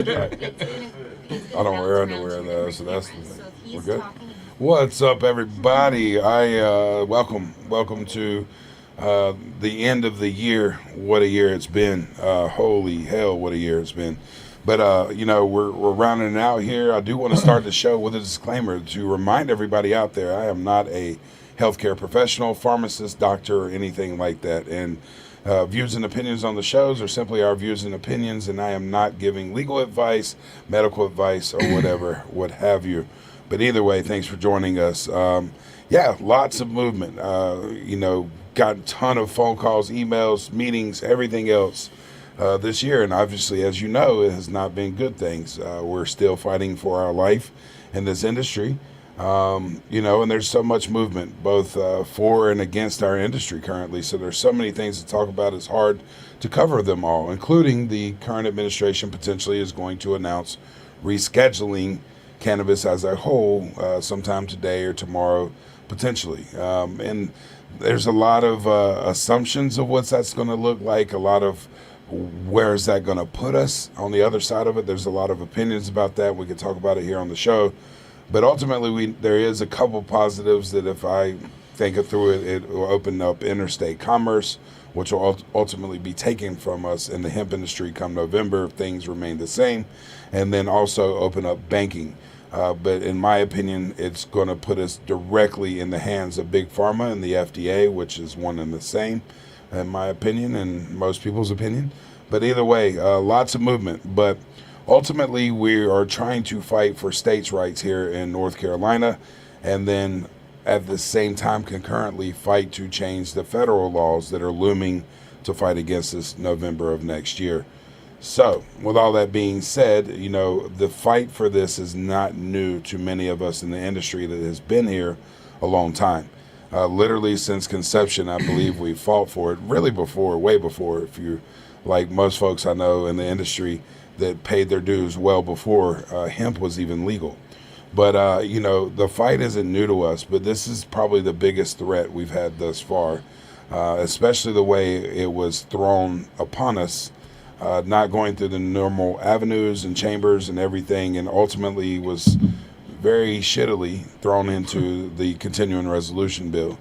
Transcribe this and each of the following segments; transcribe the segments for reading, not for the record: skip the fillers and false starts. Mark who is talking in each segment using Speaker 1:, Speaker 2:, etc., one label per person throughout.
Speaker 1: I don't wear underwear though, so we're good. What's up, everybody? I welcome to the end of the year. What a year it's been! Holy hell, what a year it's been! But we're rounding it out here. I do want to start the show with a disclaimer to remind everybody out there: I am not a healthcare professional, pharmacist, doctor, or anything like that, and views and opinions on the shows are simply our views and opinions, and I am not giving legal advice, medical advice, or whatever, what have you. But either way, thanks for joining us. Yeah, lots of movement. Got a ton of phone calls, emails, meetings, everything else this year. And obviously, as you know, it has not been good things. We're still fighting for our life in this industry. And there's so much movement, both for and against our industry currently. So there's so many things to talk about. It's hard to cover them all, including the current administration potentially is going to announce rescheduling cannabis as a whole sometime today or tomorrow, potentially. And there's a lot of assumptions of what that's going to look like, a lot of where is that going to put us on the other side of it. There's a lot of opinions about that. We could talk about it here on the show. But ultimately, there is a couple positives that if I think it through it will open up interstate commerce, which will ultimately be taken from us in the hemp industry come November if things remain the same, and then also open up banking. But in my opinion, it's going to put us directly in the hands of Big Pharma and the FDA, which is one and the same, in my opinion and most people's opinion. But either way, lots of movement. But ultimately, we are trying to fight for states' rights here in North Carolina, and then at the same time concurrently fight to change the federal laws that are looming to fight against this November of next year. So, with all that being said, the fight for this is not new to many of us in the industry that has been here a long time. Literally since conception, I believe we fought for it, really before, way before, if you're like most folks I know in the industry that paid their dues well before hemp was even legal. But, the fight isn't new to us, but this is probably the biggest threat we've had thus far, especially the way it was thrown upon us, not going through the normal avenues and chambers and everything, and ultimately was very shittily thrown into the continuing resolution bill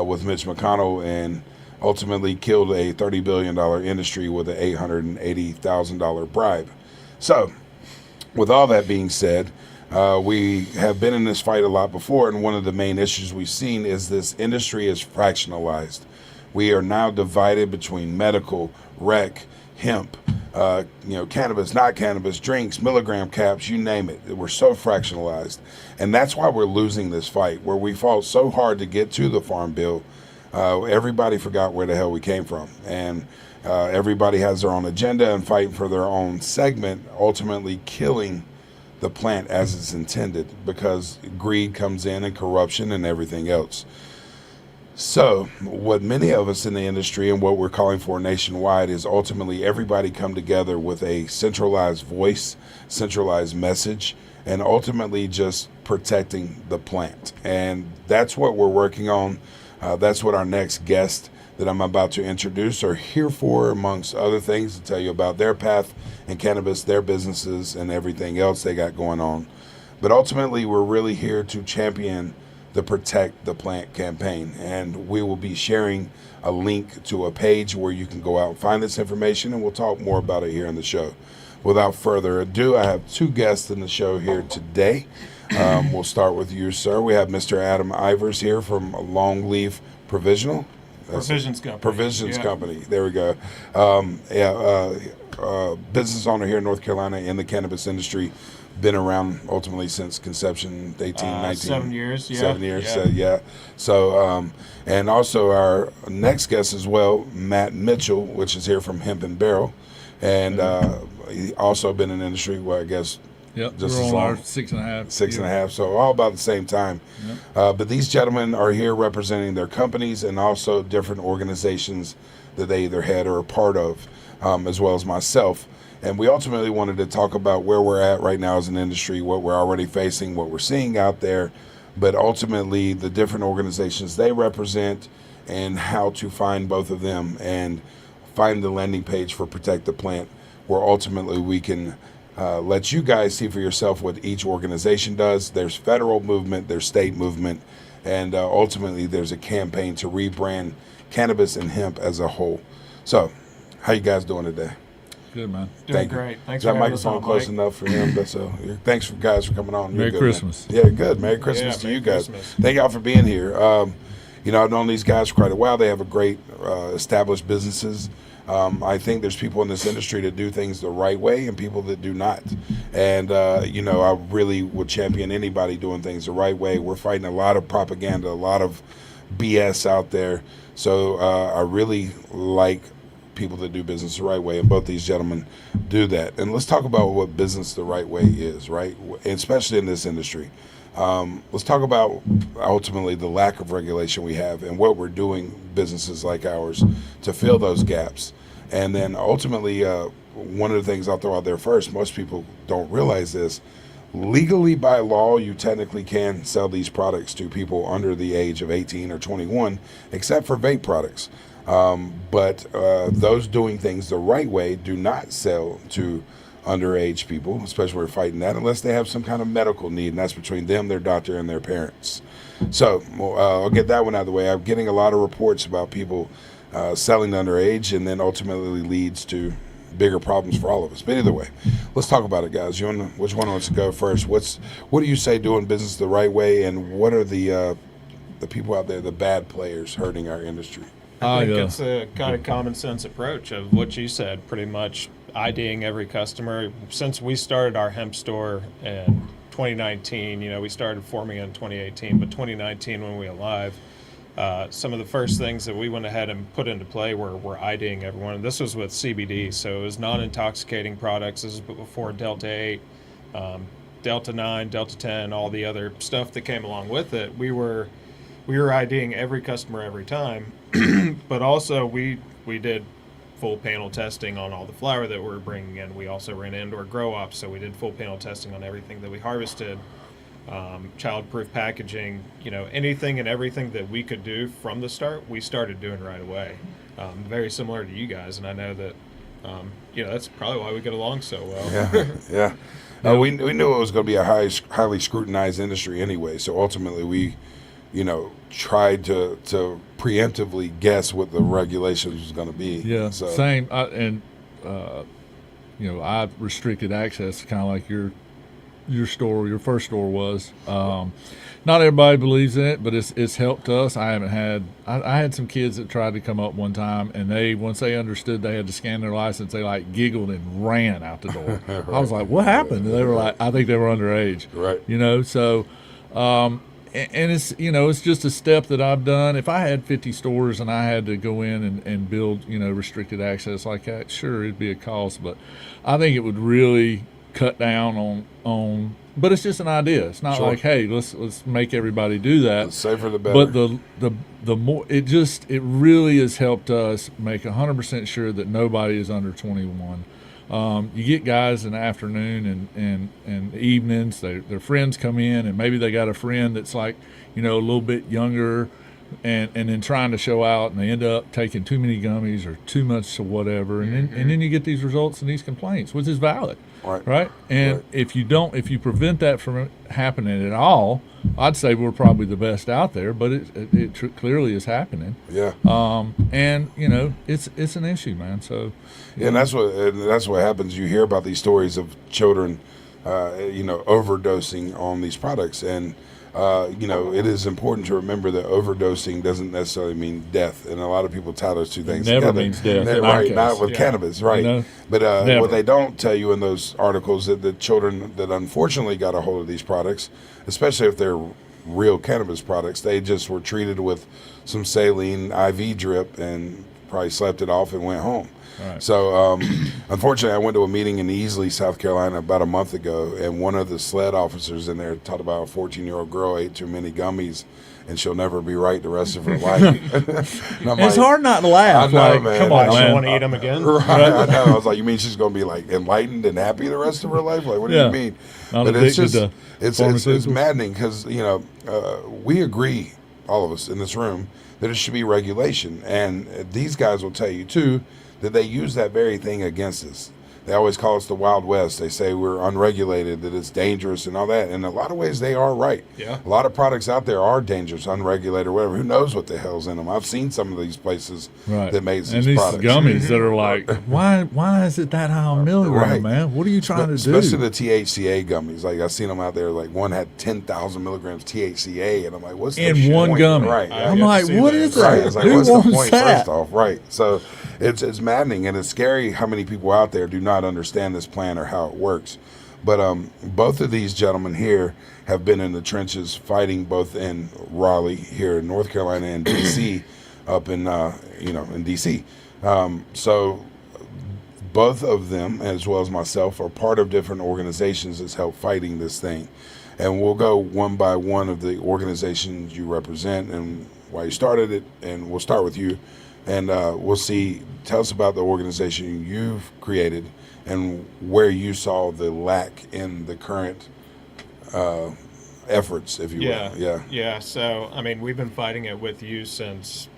Speaker 1: with Mitch McConnell, and ultimately killed a $30 billion industry with an $880,000 bribe. So, with all that being said, we have been in this fight a lot before, and one of the main issues we've seen is this industry is fractionalized. We are now divided between medical, rec, hemp, cannabis, not cannabis, drinks, milligram caps, you name it. We're so fractionalized. And that's why we're losing this fight, where we fought so hard to get to the Farm Bill. Everybody forgot where the hell we came from. And everybody has their own agenda and fighting for their own segment, ultimately killing the plant as it's intended because greed comes in and corruption and everything else. So what many of us in the industry and what we're calling for nationwide is ultimately everybody come together with a centralized voice, centralized message, and ultimately just protecting the plant. And that's what we're working on. That's what our next guest that I'm about to introduce are here for, amongst other things, to tell you about their path in cannabis, their businesses, and everything else they got going on. But ultimately, we're really here to champion the Protect the Plant campaign, and we will be sharing a link to a page where you can go out and find this information, and we'll talk more about it here on the show. Without further ado, I have two guests in the show here today. We'll start with you, sir. We have Mr. Adam Ivers here from Longleaf Provisional.
Speaker 2: Provisions Company.
Speaker 1: Provisions Company. There we go. Business owner here in North Carolina in the cannabis industry. Been around ultimately since conception, 18, 19.
Speaker 2: 7 years, yeah.
Speaker 1: 7 years, yeah. So, and also our next guest as well, Matt Mitchell, which is here from Hemp and Barrel. And he also been in the industry, well, I guess,
Speaker 3: Yep,
Speaker 1: just
Speaker 3: we're
Speaker 1: as
Speaker 3: on
Speaker 1: long.
Speaker 3: our 6.5.
Speaker 1: 6.5, so all about the same time.
Speaker 3: Yep.
Speaker 1: But these gentlemen are here representing their companies and also different organizations that they either head or are part of, as well as myself. And we ultimately wanted to talk about where we're at right now as an industry, what we're already facing, what we're seeing out there, but ultimately the different organizations they represent and how to find both of them and find the landing page for Protect the Plant, where ultimately we can let you guys see for yourself what each organization does. There's federal movement, there's state movement, and ultimately there's a campaign to rebrand cannabis and hemp as a whole. So, how you guys doing today?
Speaker 3: Good, man.
Speaker 2: Doing great. Thanks
Speaker 1: Is that
Speaker 2: for having us
Speaker 1: microphone
Speaker 2: on,
Speaker 1: close
Speaker 2: Mike.
Speaker 1: enough for him? That's thanks for guys for coming on.
Speaker 3: Merry
Speaker 1: Good,
Speaker 3: Christmas.
Speaker 1: man. Yeah, good. Merry Christmas to
Speaker 2: Merry
Speaker 1: you guys.
Speaker 2: Christmas.
Speaker 1: Thank y'all for being here. I've known these guys for quite a while. They have a great established businesses. I think there's people in this industry that do things the right way and people that do not. And, I really would champion anybody doing things the right way. We're fighting a lot of propaganda, a lot of BS out there. So I really like people that do business the right way, and both these gentlemen do that. And let's talk about what business the right way is, right? Especially in this industry. Let's talk about ultimately the lack of regulation we have and what we're doing, businesses like ours, to fill those gaps. And then ultimately, one of the things I'll throw out there first, most people don't realize this, legally by law, you technically can sell these products to people under the age of 18 or 21, except for vape products. But those doing things the right way do not sell to underage people, especially we're fighting that, unless they have some kind of medical need, and that's between them, their doctor, and their parents. So I'll get that one out of the way. I'm getting a lot of reports about people selling to underage, and then ultimately leads to bigger problems for all of us. But either way, let's talk about it, guys. Which one wants to go first? What do you say doing business the right way, and what are the people out there, the bad players, hurting our industry?
Speaker 2: I think it's a kind of common sense approach of what you said, pretty much IDing every customer. Since we started our hemp store in 2019, we started forming it in 2018, but 2019 when we were live, some of the first things that we went ahead and put into play were IDing everyone. And this was with CBD, so it was non-intoxicating products. This is before Delta 8, Delta 9, Delta 10, all the other stuff that came along with it. We were IDing every customer every time, but also we did full panel testing on all the flower that we were bringing in. We also ran indoor grow ops, so we did full panel testing on everything that we harvested. Child-proof packaging, anything and everything that we could do from the start, we started doing right away. Very similar to you guys, and I know that, that's probably why we get along so well.
Speaker 1: Yeah. We knew it was going to be a highly scrutinized industry anyway, so ultimately we, tried to preemptively guess what the regulations was going to be.
Speaker 3: Yeah,
Speaker 1: so.
Speaker 3: same. I restricted access, kind of like your store, your first store was. Not everybody believes in it, but it's helped us. I had some kids that tried to come up one time, and once they understood they had to scan their license, they giggled and ran out the door. Right. I was like, "What happened?" And they were like, "I think they were underage."
Speaker 1: Right.
Speaker 3: So. And it's it's just a step that I've done. If I had 50 stores and I had to go in and build restricted access like that, sure, it'd be a cost, but I think it would really cut down on. But it's just an idea. It's not like, hey, let's make everybody do that.
Speaker 1: The safer the better.
Speaker 3: But the more it really has helped us make 100% sure that nobody is under 21. You get guys in the afternoon and evenings, their friends come in, and maybe they got a friend that's a little bit younger and then trying to show out, and they end up taking too many gummies or too much of whatever, and then you get these results and these complaints, which is valid. Right? And if you prevent that from happening at all, I'd say we're probably the best out there, but it clearly is happening.
Speaker 1: Yeah.
Speaker 3: And it's an issue, man. So.
Speaker 1: Yeah, and that's what happens. You hear about these stories of children, overdosing on these products, and it is important to remember that overdosing doesn't necessarily mean death, and a lot of people tie those two things
Speaker 3: never
Speaker 1: together.
Speaker 3: Means death,
Speaker 1: right? Not with cannabis, right? But what they don't tell you in those articles that the children that unfortunately got a hold of these products, especially if they're real cannabis products, they just were treated with some saline IV drip and probably slept it off and went home.
Speaker 3: Right.
Speaker 1: So, unfortunately, I went to a meeting in Easley, South Carolina, about a month ago, and one of the SLED officers in there talked about a 14-year-old girl ate too many gummies, and she'll never be right the rest of her life.
Speaker 3: It's hard not to laugh.
Speaker 1: I know, man.
Speaker 2: Come on, man. Want to eat them again?
Speaker 1: Right, I know. I was like, you mean she's going to be enlightened and happy the rest of her life? What do you mean?
Speaker 3: But it's just
Speaker 1: it's maddening because we agree, all of us in this room, that it should be regulation, and these guys will tell you too that they use that very thing against us. They always call us the Wild West. They say we're unregulated, that it's dangerous and all that. And in a lot of ways, they are right.
Speaker 2: Yeah.
Speaker 1: A lot of products out there are dangerous, unregulated, or whatever. Who knows what the hell's in them? I've seen some of these places that make these products.
Speaker 3: Gummies that are like, why is it that high on milligram, man? What are you trying to do?
Speaker 1: Especially the THCA gummies. Like, I've seen them out there. Like, one had 10,000 milligrams THCA, and I'm like, what's the
Speaker 3: in one
Speaker 1: point?
Speaker 3: gummy?
Speaker 1: Right.
Speaker 3: I'm like, what is that?
Speaker 1: Right. It's like,
Speaker 3: Who
Speaker 1: what's the
Speaker 3: wants
Speaker 1: point?
Speaker 3: that?
Speaker 1: First off, right. So it's maddening, and it's scary how many people out there do not understand this plan or how it works. But both of these gentlemen here have been in the trenches fighting, both in Raleigh here in North Carolina and DC up in in DC. So both of them, as well as myself, are part of different organizations that's helped fighting this thing. And we'll go one by one of the organizations you represent and why you started it, and we'll start with you. And we'll see, tell us about the organization you've created and where you saw the lack in the current efforts, if you will.
Speaker 2: Yeah. So, I mean, we've been fighting it with you since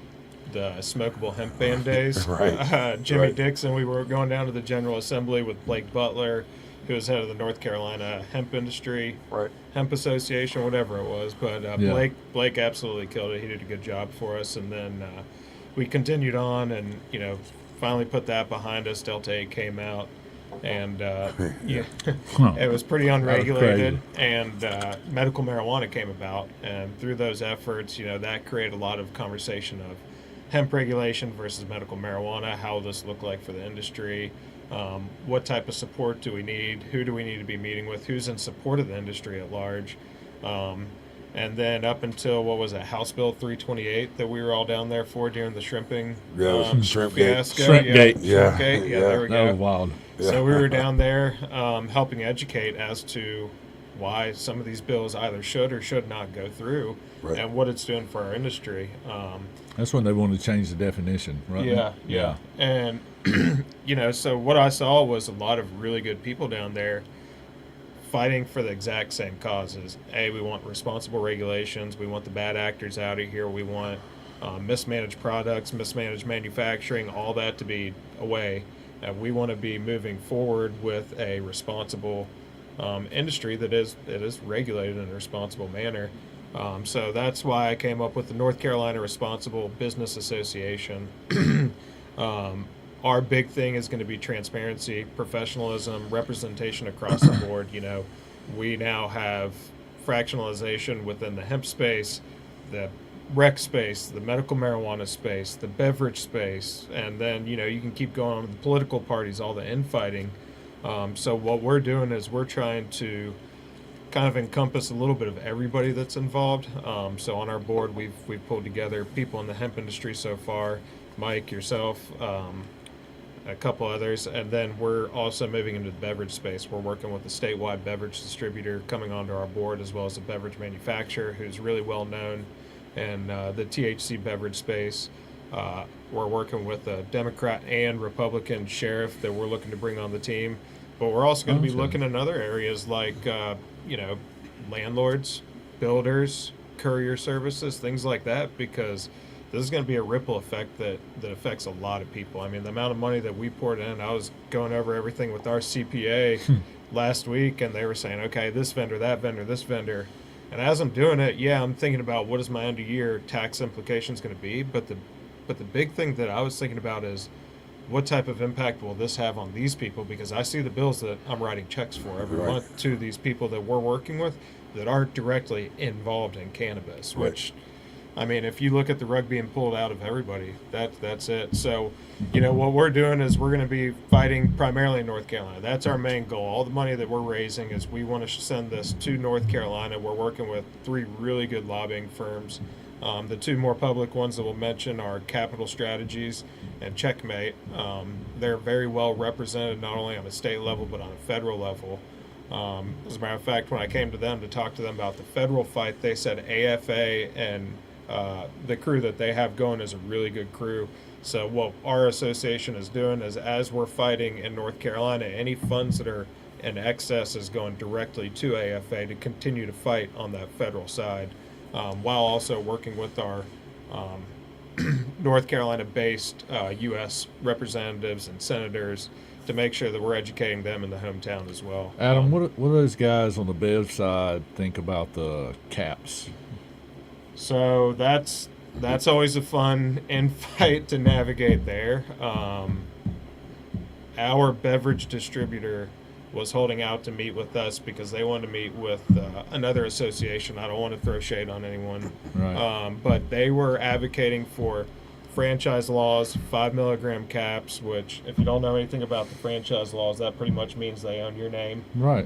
Speaker 2: the smokable hemp ban days.
Speaker 1: Right.
Speaker 2: Jimmy Dixon, we were going down to the General Assembly with Blake Butler, who was head of the North Carolina hemp industry, hemp association, whatever it was. But Blake absolutely killed it. He did a good job for us. And then we continued on and, finally put that behind us. Delta 8 came out. And it was pretty unregulated, and medical marijuana came about. And through those efforts, that created a lot of conversation of hemp regulation versus medical marijuana. How will this look like for the industry? What type of support do we need? Who do we need to be meeting with? Who's in support of the industry at large? And then up until, House Bill 328 that we were all down there for during the shrimping
Speaker 1: Shrimp
Speaker 2: fiasco.
Speaker 1: Gate.
Speaker 2: Yeah, there we go.
Speaker 3: That was wild.
Speaker 1: Yeah.
Speaker 2: So we were down there helping educate as to why some of these bills either should or should not go through, and what it's doing for our industry.
Speaker 3: That's when they wanted to change the definition, right?
Speaker 2: Yeah. And, so what I saw was a lot of really good people down there fighting for the exact same causes. We want responsible regulations. We want the bad actors out of here. We want mismanaged products, mismanaged manufacturing, all that to be away. We want to be moving forward with a responsible industry that is regulated in a responsible manner. So that's why I came up with the North Carolina Responsible Business Association. Our big thing is going to be transparency, professionalism, representation across the board. We now have fractionalization within the hemp space, the rec space, the medical marijuana space, the beverage space, and then, you can keep going on with the political parties, all the infighting. So what we're doing is we're trying to kind of encompass a little bit of everybody that's involved. So on our board, we've pulled together people in the hemp industry so far, Mike, yourself, a couple others, and then we're also moving into the beverage space. We're working with a statewide beverage distributor coming onto our board, as well as a beverage manufacturer who's really well known in the THC beverage space. We're working with a Democrat and Republican sheriff that we're looking to bring on the team, but we're also going to be looking in other areas like landlords, builders, courier services, things like that, because this is going to be a ripple effect that affects a lot of people. I mean, the amount of money that we poured in, I was going over everything with our CPA last week, and they were saying, okay, this vendor, that vendor, this vendor. And as I'm doing it, I'm thinking about what is my end of year tax implications going to be. But the big thing that I was thinking about is what type of impact will this have on these people? Because I see the bills that I'm writing checks for every month to these people that we're working with that aren't directly involved in cannabis, which, I mean, if you look at the rug being pulled out of everybody, that's it. So, what we're doing is we're going to be fighting primarily in North Carolina. That's our main goal. All the money that we're raising is we want to send this to North Carolina. We're working with 3 really good lobbying firms. The 2 more public ones that we'll mention are Capital Strategies and Checkmate. They're very well represented not only on a state level but on a federal level. As a matter of fact, when I came to them to talk to them about the federal fight, they said AFA and the crew that they have going is a really good crew. So what our association is doing is, as we're fighting in North Carolina, any funds that are in excess is going directly to AFA to continue to fight on that federal side, while also working with our North Carolina-based U.S. representatives and senators to make sure that we're educating them in the hometown as well.
Speaker 3: Adam, what do those guys on the bev side think about the caps?
Speaker 2: So that's always a fun infight to navigate there. Our beverage distributor was holding out to meet with us because they wanted to meet with another association. I don't want to throw shade on anyone,
Speaker 3: Right.
Speaker 2: but they were advocating for franchise laws, 5 milligram caps, which if you don't know anything about the franchise laws, that pretty much means they own your name.
Speaker 3: Right.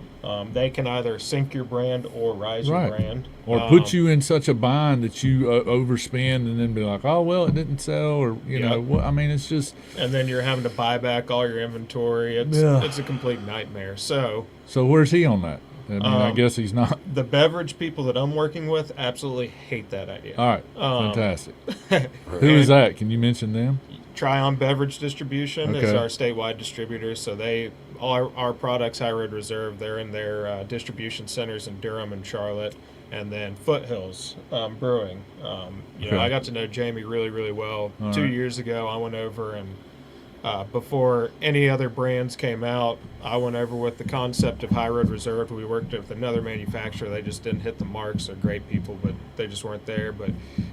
Speaker 2: They can either sink your brand or rise your brand.
Speaker 3: Or put you in such a bind that you overspend and then be like, oh, well, it didn't sell, or, you know, what, I mean, it's just.
Speaker 2: And then you're having to buy back all your inventory. It's a complete nightmare. So
Speaker 3: where's he on that? I mean, I guess he's not.
Speaker 2: The beverage people that I'm working with absolutely hate that idea.
Speaker 3: All right. Fantastic. Who is that? Can you mention them?
Speaker 2: Tryon Beverage Distribution is
Speaker 3: Okay.
Speaker 2: our statewide distributor. So all our products, High Road Reserve, they're in their distribution centers in Durham and Charlotte. And then Foothills Brewing. You know, I got to know Jamie really, really well.
Speaker 3: All
Speaker 2: 2
Speaker 3: right.
Speaker 2: years ago, I went over and before any other brands came out, I went over with the concept of High Road Reserve. We worked with another manufacturer. They just didn't hit the marks. They're great people, but they just weren't there. But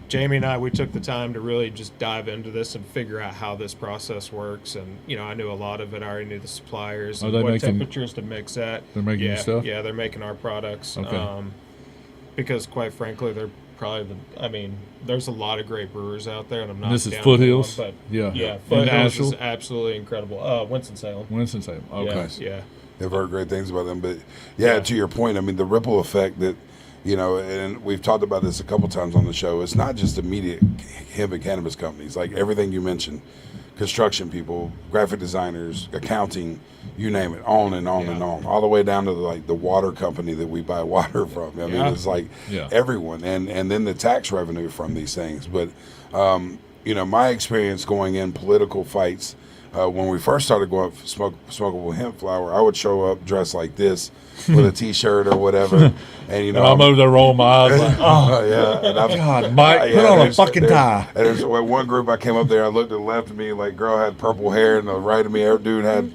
Speaker 2: Jamie and I, we took the time to really just dive into this and figure out how this process works. And, you know, I knew a lot of it. I already knew the suppliers and what temperatures to mix at.
Speaker 3: They're making your stuff?
Speaker 2: Yeah, they're making our products.
Speaker 3: Okay.
Speaker 2: Because quite frankly, they're probably there's a lot of great brewers out there, and I'm not.
Speaker 3: This is
Speaker 2: down
Speaker 3: Foothills?
Speaker 2: but
Speaker 3: Yeah.
Speaker 2: Foothills is absolutely incredible. Winston-Salem.
Speaker 3: Winston-Salem. Okay.
Speaker 2: Yeah.
Speaker 1: I've heard great things about them, but to your point, I mean, the ripple effect that, you know, and we've talked about this a couple times on the show. It's not just immediate hemp and cannabis companies, like everything you mentioned, construction people, graphic designers, accounting, you name it, on and on and on, all the way down to the water company that we buy water from. I mean, it's like everyone, and then the tax revenue from these things. But you know, my experience going in political fights. When we first started going smokable hemp flower, I would show up dressed like this with a T-shirt or whatever, and you know,
Speaker 3: I'm over there rolling my eyes like,
Speaker 1: and I'm,
Speaker 3: God, Mike, put on a fucking tie.
Speaker 1: And there's one group I came up there, I looked to the left of me, like girl had purple hair, and the right of me, every dude had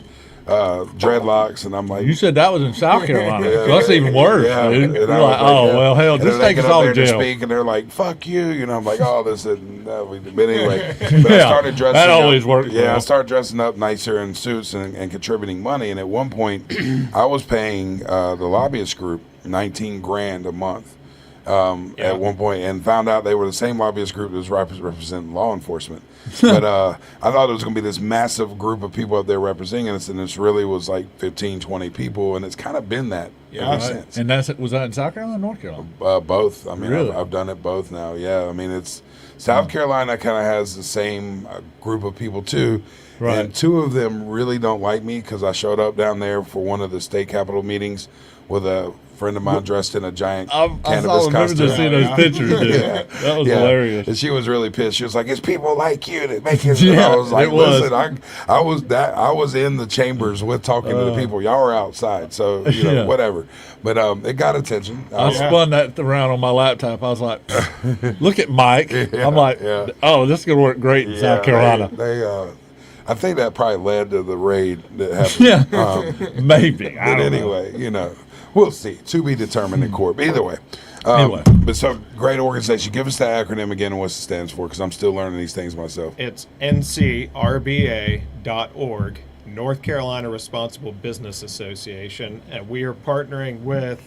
Speaker 1: dreadlocks, and I'm like,
Speaker 3: You said that was in South Carolina. So that's even worse, dude. You're
Speaker 1: And I
Speaker 3: like,
Speaker 1: was
Speaker 3: oh, well, hell,
Speaker 1: and
Speaker 3: just
Speaker 1: then
Speaker 3: take
Speaker 1: they
Speaker 3: us
Speaker 1: get up
Speaker 3: all
Speaker 1: there
Speaker 3: to
Speaker 1: to
Speaker 3: jail.
Speaker 1: speak, and they're like, fuck you, you know. I'm like, oh, this is no, but anyway, but I started dressing
Speaker 3: that
Speaker 1: up,
Speaker 3: always works.
Speaker 1: yeah,
Speaker 3: well.
Speaker 1: I started dressing up nicer in suits and contributing money, and at one point I was paying the lobbyist group $19,000 a month at one point, and found out they were the same lobbyist group that was representing law enforcement. But I thought it was going to be this massive group of people up there representing us, and this really was like 15, 20 people, and it's kind of been that ever since.
Speaker 3: And was that in South Carolina or North Carolina?
Speaker 1: Both. I mean,
Speaker 3: Really?
Speaker 1: I've done it both now. Yeah, I mean, it's South Carolina kind of has the same group of people too.
Speaker 3: Right.
Speaker 1: And two of them really don't like me because I showed up down there for one of the state capitol meetings with a friend of mine dressed in a giant cannabis costume.
Speaker 3: to see those pictures, dude. That was hilarious.
Speaker 1: And she was really pissed. She was like, "It's people like you that make it."
Speaker 3: Yeah,
Speaker 1: I was like,
Speaker 3: it was.
Speaker 1: "Listen, I was in the chambers with talking to the people. Y'all were outside, so you know, whatever." But it got attention.
Speaker 3: I spun that around on my laptop. I was like, look at Mike. I'm like, oh, this is going to work great in South Carolina.
Speaker 1: I think that probably led to the raid that happened.
Speaker 3: Yeah, maybe.
Speaker 1: But anyway, you know, we'll see. To be determined in court. But either way.
Speaker 3: Anyway.
Speaker 1: But so, great organization. Give us the acronym again and what it stands for, because I'm still learning these things myself.
Speaker 2: It's ncrba.org, North Carolina Responsible Business Association, and we are partnering with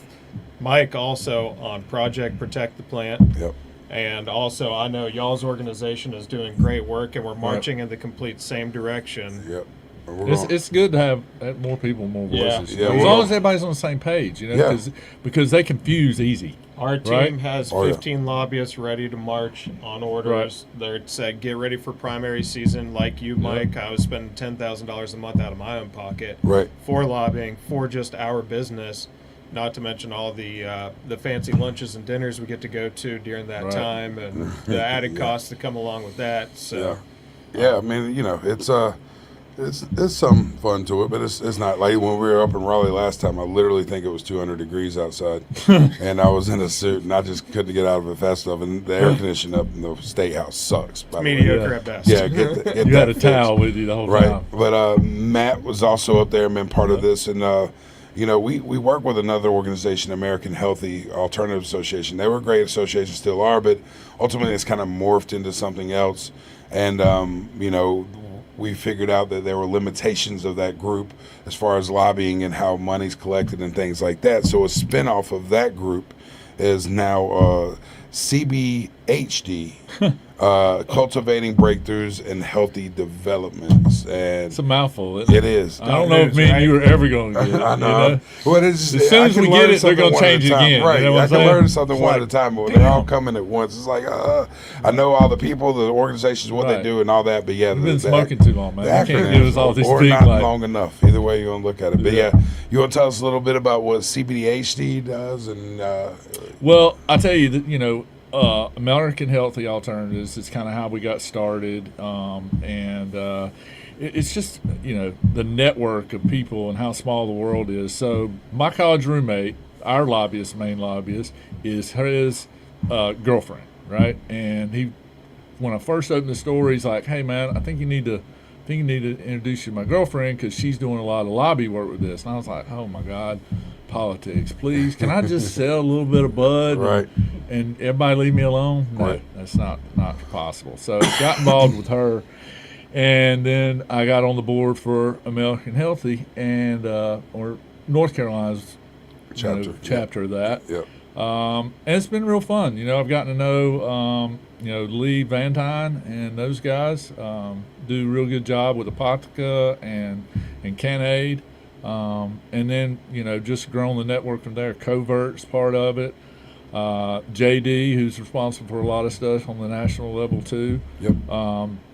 Speaker 2: Mike also on Project Protect the Plant.
Speaker 1: Yep.
Speaker 2: And also, I know y'all's organization is doing great work, and we're marching in the complete same direction.
Speaker 1: Yep.
Speaker 3: It's good to have more people, more voices.
Speaker 1: Yeah,
Speaker 3: as long as everybody's on the same page, you know, because they confuse easy.
Speaker 2: Our team has 15 lobbyists ready to march on orders.
Speaker 3: Right.
Speaker 2: They're said, get ready for primary season. Like you, Mike, I was spending $10,000 a month out of my own pocket for lobbying, for just our business. Not to mention all the fancy lunches and dinners we get to go to during that time, and the added costs that come along with that. So,
Speaker 1: yeah, I mean, you know, it's It's some fun to it, but it's not like when we were up in Raleigh last time. I literally think it was 200 degrees outside, and I was in a suit, and I just couldn't get out of it fast enough. And the air conditioning up in the state house sucks. By the way.
Speaker 2: Mediocre at best.
Speaker 1: Yeah, get
Speaker 3: You
Speaker 1: that
Speaker 3: had a
Speaker 1: fixed.
Speaker 3: towel with you the whole
Speaker 1: Right,
Speaker 3: time.
Speaker 1: but Matt was also up there and been part of this, and we work with another organization, American Healthy Alternative Association. They were a great association, still are, but ultimately it's kind of morphed into something else, and we figured out that there were limitations of that group as far as lobbying and how money's collected and things like that. So a spinoff of that group is now CBHD. Cultivating breakthroughs and healthy developments, and
Speaker 3: It's a mouthful. Isn't
Speaker 1: it
Speaker 3: it?
Speaker 1: is.
Speaker 3: I don't know if me and you are ever going to get it.
Speaker 1: I know.
Speaker 3: You know?
Speaker 1: Well, it's just,
Speaker 3: As soon
Speaker 1: I
Speaker 3: as
Speaker 1: can
Speaker 3: we get
Speaker 1: learn
Speaker 3: it, they're
Speaker 1: something
Speaker 3: going to
Speaker 1: one at
Speaker 3: change
Speaker 1: a time.
Speaker 3: again.
Speaker 1: Right.
Speaker 3: You know what
Speaker 1: I
Speaker 3: I'm
Speaker 1: can
Speaker 3: saying?
Speaker 1: learn something
Speaker 3: It's
Speaker 1: one
Speaker 3: like,
Speaker 1: at a time, but they're all coming at once. It's like, I know all the people, the organizations, what they
Speaker 3: Right.
Speaker 1: do, and all that. But yeah,
Speaker 3: We've been smoking too long, man.
Speaker 1: The
Speaker 3: You can't
Speaker 1: acronyms,
Speaker 3: give us all these
Speaker 1: or
Speaker 3: big,
Speaker 1: not
Speaker 3: like,
Speaker 1: long enough. Either way you want to look at it. But
Speaker 3: Yeah.
Speaker 1: yeah, you want to tell us a little bit about what CBDHD does, and
Speaker 3: Well, I tell you that American Healthy Alternatives is kind of how we got started, it's just the network of people and how small the world is. So my college roommate, our main lobbyist, is his girlfriend, right? And when I first opened the store, he's like, "Hey, man, I think you need to introduce you to my girlfriend because she's doing a lot of lobby work with this." And I was like, "Oh my God, politics, please! Can I just sell a little bit of bud,
Speaker 1: Right.
Speaker 3: and everybody leave me alone?" No,
Speaker 1: Right.
Speaker 3: that's not possible. So got involved with her, and then I got on the board for American Healthy or North Carolina's chapter of that.
Speaker 1: Yep.
Speaker 3: And it's been real fun. I've gotten to know Lee Van Dyne and those guys do a real good job with Apotheca and CanAid. And then, just grown the network from there. Covert's part of it. JD, who's responsible for a lot of stuff on the national level too.
Speaker 1: Yep.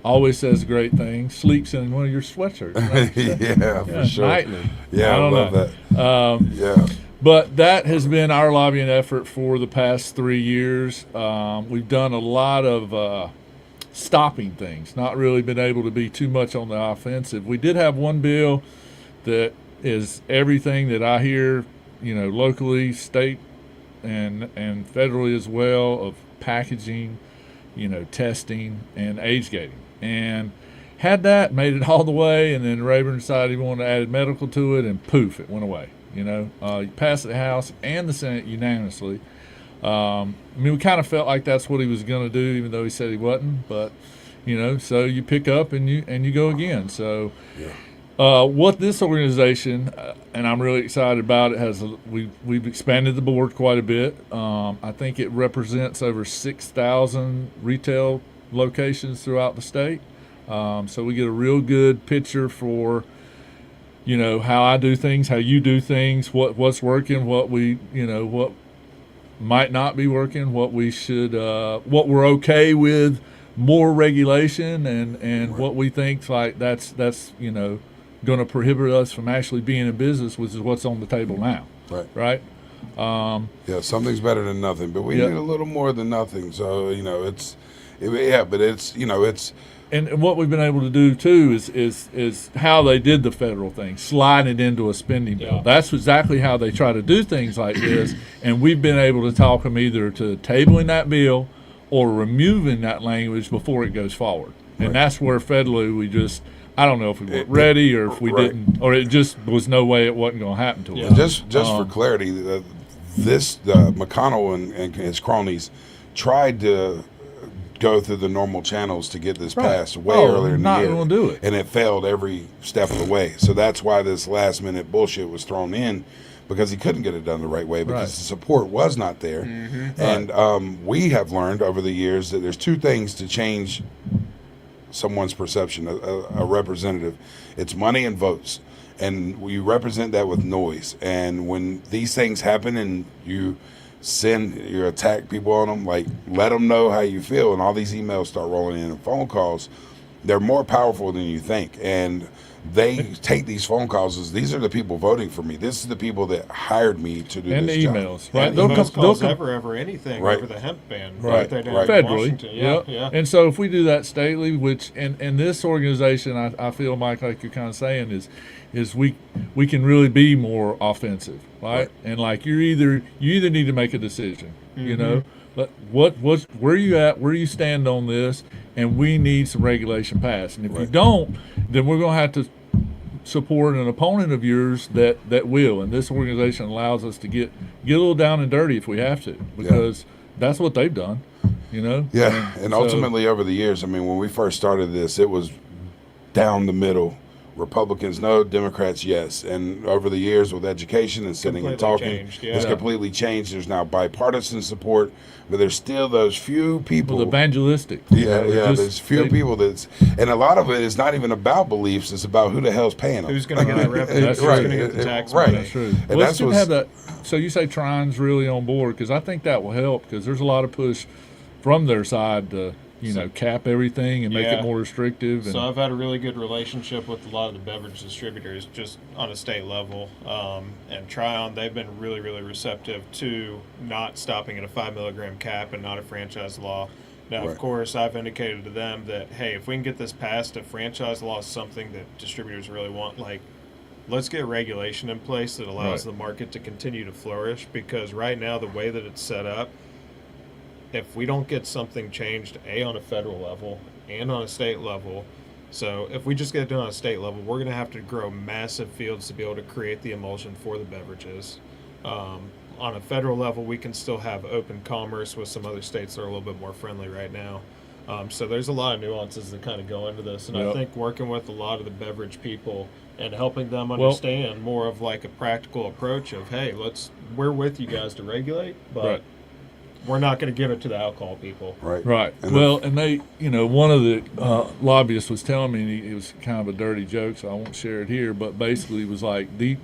Speaker 3: Always says great things. Sleeps in one of your sweatshirts. Right?
Speaker 1: Yeah, for sure.
Speaker 3: Nightly.
Speaker 1: Yeah, I
Speaker 3: don't
Speaker 1: love
Speaker 3: know.
Speaker 1: that. Yeah.
Speaker 3: But that has been our lobbying effort for the past 3 years. We've done a lot of stopping things, not really been able to be too much on the offensive. We did have one bill that is everything that I hear, locally, state, and federally as well, of packaging, testing and age gating. And had that, made it all the way, and then Rayburn decided he wanted to add medical to it, and poof, it went away. He passed the House and the Senate unanimously. We kind of felt like that's what he was going to do, even though he said he wasn't. But so you pick up and you go again. So what this organization, and I'm really excited about it, we've expanded the board quite a bit. I think it represents over 6,000 retail locations throughout the state. So we get a real good picture for how I do things, how you do things, what's working, what might not be working, what we should, what we're okay with, more regulation, and what we think that's going to prohibit us from actually being in business, which is what's on the table now. Right.
Speaker 1: Yeah, something's better than nothing, but we need a little more than nothing. So it's.
Speaker 3: And what we've been able to do too is how they did the federal thing, slide it into a spending bill.
Speaker 2: Yeah.
Speaker 3: That's exactly how they try to do things like this. And we've been able to talk them either to tabling that bill or removing that language before it goes forward. And that's where federally I don't know if we weren't ready or if we didn't, or it just was no way it wasn't going to happen to us.
Speaker 1: Just for clarity, McConnell and his cronies tried to go through the normal channels to get this passed way earlier in the year.
Speaker 3: Gonna do it.
Speaker 1: And it failed every step of the way. So that's why this last minute bullshit was thrown in, because he couldn't get it done the right way because the support was not there. Mm-hmm. And we have learned over the years that there's two things to change someone's perception, a representative. It's money and votes. And we represent that with noise. And when these things happen and you attack people on them, let them know how you feel, and all these emails start rolling in and phone calls, they're more powerful than you think, and they take these phone calls as these are the people voting for me. This is the people that hired me to do
Speaker 3: And
Speaker 1: this
Speaker 3: the
Speaker 1: job.
Speaker 3: emails, right?
Speaker 2: And the most calls ever anything
Speaker 1: Right.
Speaker 2: over the hemp ban.
Speaker 1: Right.
Speaker 2: There down
Speaker 1: Right.
Speaker 2: in
Speaker 3: Federally,
Speaker 2: Washington.
Speaker 3: yep.
Speaker 2: Yeah.
Speaker 3: And so if we do that stately, which and this organization, I feel, Mike, like you're kind of saying, is we can really be more offensive, right? And like you either need to make a decision, you know, but where you at, where you stand on this, and we need some regulation passed. And if you don't, then we're going to have to support an opponent of yours that will. And this organization allows us to get a little down and dirty if we have to, because that's what they've done, you know?
Speaker 1: Yeah, and
Speaker 3: so,
Speaker 1: ultimately over the years, I mean, when we first started this, it was down the middle. Republicans no, Democrats yes. And over the years with education and sitting and
Speaker 2: Completely
Speaker 1: talking,
Speaker 2: changed, yeah.
Speaker 1: it's completely changed. There's now bipartisan support, but there's still those few people.
Speaker 3: well, evangelistic.
Speaker 1: Yeah,
Speaker 3: you know,
Speaker 1: yeah.
Speaker 3: just-
Speaker 1: There's few people and a lot of it is not even about beliefs. It's about who the hell's paying them.
Speaker 2: Who's going to get the revenue?
Speaker 3: That's
Speaker 2: Who's
Speaker 3: right.
Speaker 2: going to get the tax
Speaker 1: Right.
Speaker 2: money?
Speaker 3: That's true.
Speaker 1: And
Speaker 3: Well,
Speaker 1: that's
Speaker 3: it's good to
Speaker 1: what's-
Speaker 3: have that. So you say Trine's really on board, because I think that will help, because there's a lot of push from their side to cap everything and make
Speaker 2: Yeah.
Speaker 3: it more restrictive. And
Speaker 2: So I've had a really good relationship with a lot of the beverage distributors just on a state level. And Tryon, they've been really, really receptive to not stopping at a 5 milligram cap and not a franchise law. Now,
Speaker 1: Right.
Speaker 2: of course, I've indicated to them that, hey, if we can get this passed, a franchise law is something that distributors really want. Like, let's get regulation in place that allows
Speaker 3: Right.
Speaker 2: the market to continue to flourish, because right now, the way that it's set up, if we don't get something changed, on a federal level and on a state level, so if we just get it done on a state level, we're going to have to grow massive fields to be able to create the emulsion for the beverages. On a federal level, we can still have open commerce with some other states that are a little bit more friendly right now. So there's a lot of nuances that kind of go into this, and I
Speaker 3: Yep.
Speaker 2: think working with a lot of the beverage people and helping them understand more of like a practical approach of, hey, we're with you guys to regulate, but
Speaker 3: Right.
Speaker 2: we're not going to give it to the alcohol people.
Speaker 1: Right.
Speaker 3: Right.
Speaker 1: And
Speaker 3: Well, and they, one of the lobbyists was telling me, and it was kind of a dirty joke, so I won't share it here, but basically it was like the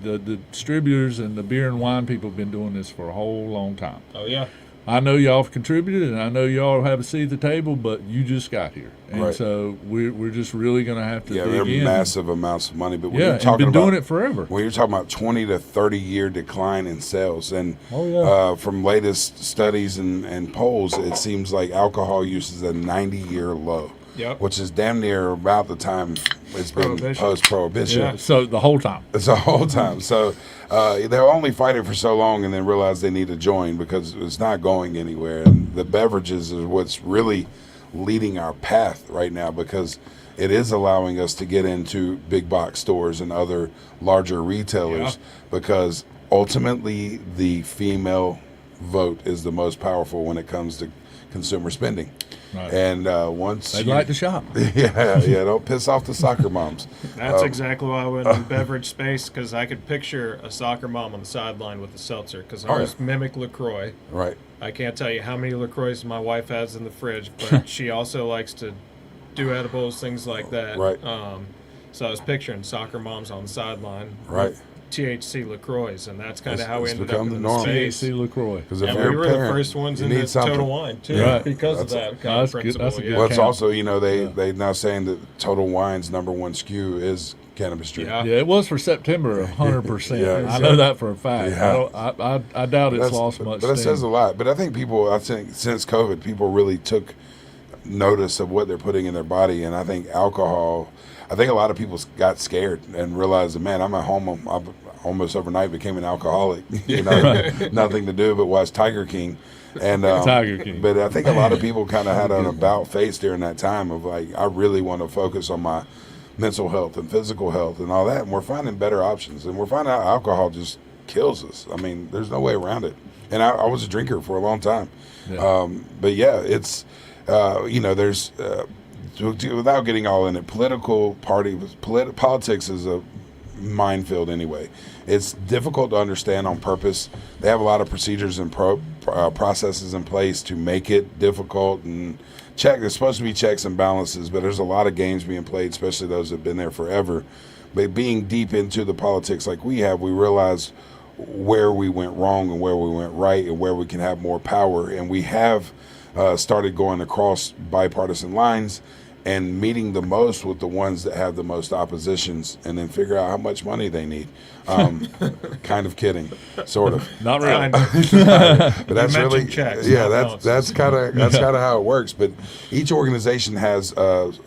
Speaker 3: distributors and the beer and wine people have been doing this for a whole long time.
Speaker 2: Oh, yeah.
Speaker 3: I know y'all have contributed, and I know y'all have a seat at the table, but you just got here. And
Speaker 1: Right.
Speaker 3: so we're just really going to have to
Speaker 1: Yeah,
Speaker 3: dig
Speaker 1: they're
Speaker 3: in.
Speaker 1: massive amounts of money. But when
Speaker 3: Yeah,
Speaker 1: you're
Speaker 3: and
Speaker 1: talking
Speaker 3: been
Speaker 1: about
Speaker 3: doing it forever.
Speaker 1: when you're talking about 20 to 30 year decline in sales, and
Speaker 3: Oh, yeah.
Speaker 1: from latest studies and polls, it seems like alcohol use is a 90-year low.
Speaker 2: Yep.
Speaker 1: Which is damn near about the time it's been
Speaker 2: Prohibition.
Speaker 1: post-prohibition.
Speaker 2: Yeah.
Speaker 3: So the whole time.
Speaker 1: It's the whole time. So they'll only fight it for so long and then realize they need to join because it's not going anywhere. And the beverages is what's really leading our path right now, because it is allowing us to get into big box stores and other larger retailers, because ultimately the female vote is the most powerful when it comes to consumer spending.
Speaker 3: Right.
Speaker 1: And once
Speaker 3: They'd
Speaker 1: you-
Speaker 3: like to shop.
Speaker 1: yeah, don't piss off the soccer moms.
Speaker 2: That's exactly why I went in beverage space, because I could picture a soccer mom on the sideline with a seltzer, because ours mimic LaCroix.
Speaker 1: Right.
Speaker 2: I can't tell you how many LaCroix my wife has in the fridge, but she also likes to do edibles, things like that.
Speaker 1: Right.
Speaker 2: So I was picturing soccer moms on the sideline.
Speaker 1: Right.
Speaker 2: with THC LaCroix, and that's kind of
Speaker 1: It's-
Speaker 2: how we
Speaker 1: it's
Speaker 2: ended
Speaker 1: become
Speaker 2: up
Speaker 1: the
Speaker 2: in
Speaker 1: norm.
Speaker 2: the space.
Speaker 3: THC LaCroix.
Speaker 1: Because if
Speaker 2: And
Speaker 1: you're
Speaker 2: we
Speaker 1: a
Speaker 2: were
Speaker 1: parent,
Speaker 2: the first ones
Speaker 1: you
Speaker 2: in
Speaker 1: need
Speaker 2: the
Speaker 1: something.
Speaker 2: Total Wine, too,
Speaker 1: Yeah.
Speaker 2: because of
Speaker 1: That's-
Speaker 2: that kind of principle.
Speaker 3: That's a good
Speaker 2: yeah.
Speaker 1: Well, it's
Speaker 3: count.
Speaker 1: also, they now saying that Total Wine's number one SKU is cannabis drink.
Speaker 2: Yeah.
Speaker 3: Yeah, it was for September, 100%.
Speaker 1: Yeah,
Speaker 3: I know that for a fact.
Speaker 1: Yeah.
Speaker 3: I doubt it's
Speaker 1: That's-
Speaker 3: lost much.
Speaker 1: But it says a
Speaker 3: steam.
Speaker 1: lot. But I think since COVID, people really took notice of what they're putting in their body. And I think alcohol, I think a lot of people got scared and realized that, man, I'm at home. I almost overnight became an alcoholic. Nothing to do but watch Tiger King. And
Speaker 3: Tiger King.
Speaker 1: But I think a lot of people kind of had an about face during that time of like, I really want to focus on my mental health and physical health and all that. And we're finding better options. And we're finding out alcohol just kills us. I mean, there's no way around it. And I was a drinker for a long time.
Speaker 3: Yeah.
Speaker 1: But yeah, it's, there's, without getting all in it, politics is a minefield anyway. It's difficult to understand on purpose. They have a lot of procedures and processes in place to make it difficult and there's supposed to be checks and balances, but there's a lot of games being played, especially those that have been there forever. But being deep into the politics like we have, we realize where we went wrong and where we went right and where we can have more power. And we have started going across bipartisan lines and meeting the most with the ones that have the most oppositions, and then figure out how much money they need. Kind of kidding, sort of.
Speaker 3: Not really.
Speaker 1: But that's really
Speaker 2: checks,
Speaker 1: yeah.
Speaker 2: not
Speaker 1: That's kind of how it works. But each organization has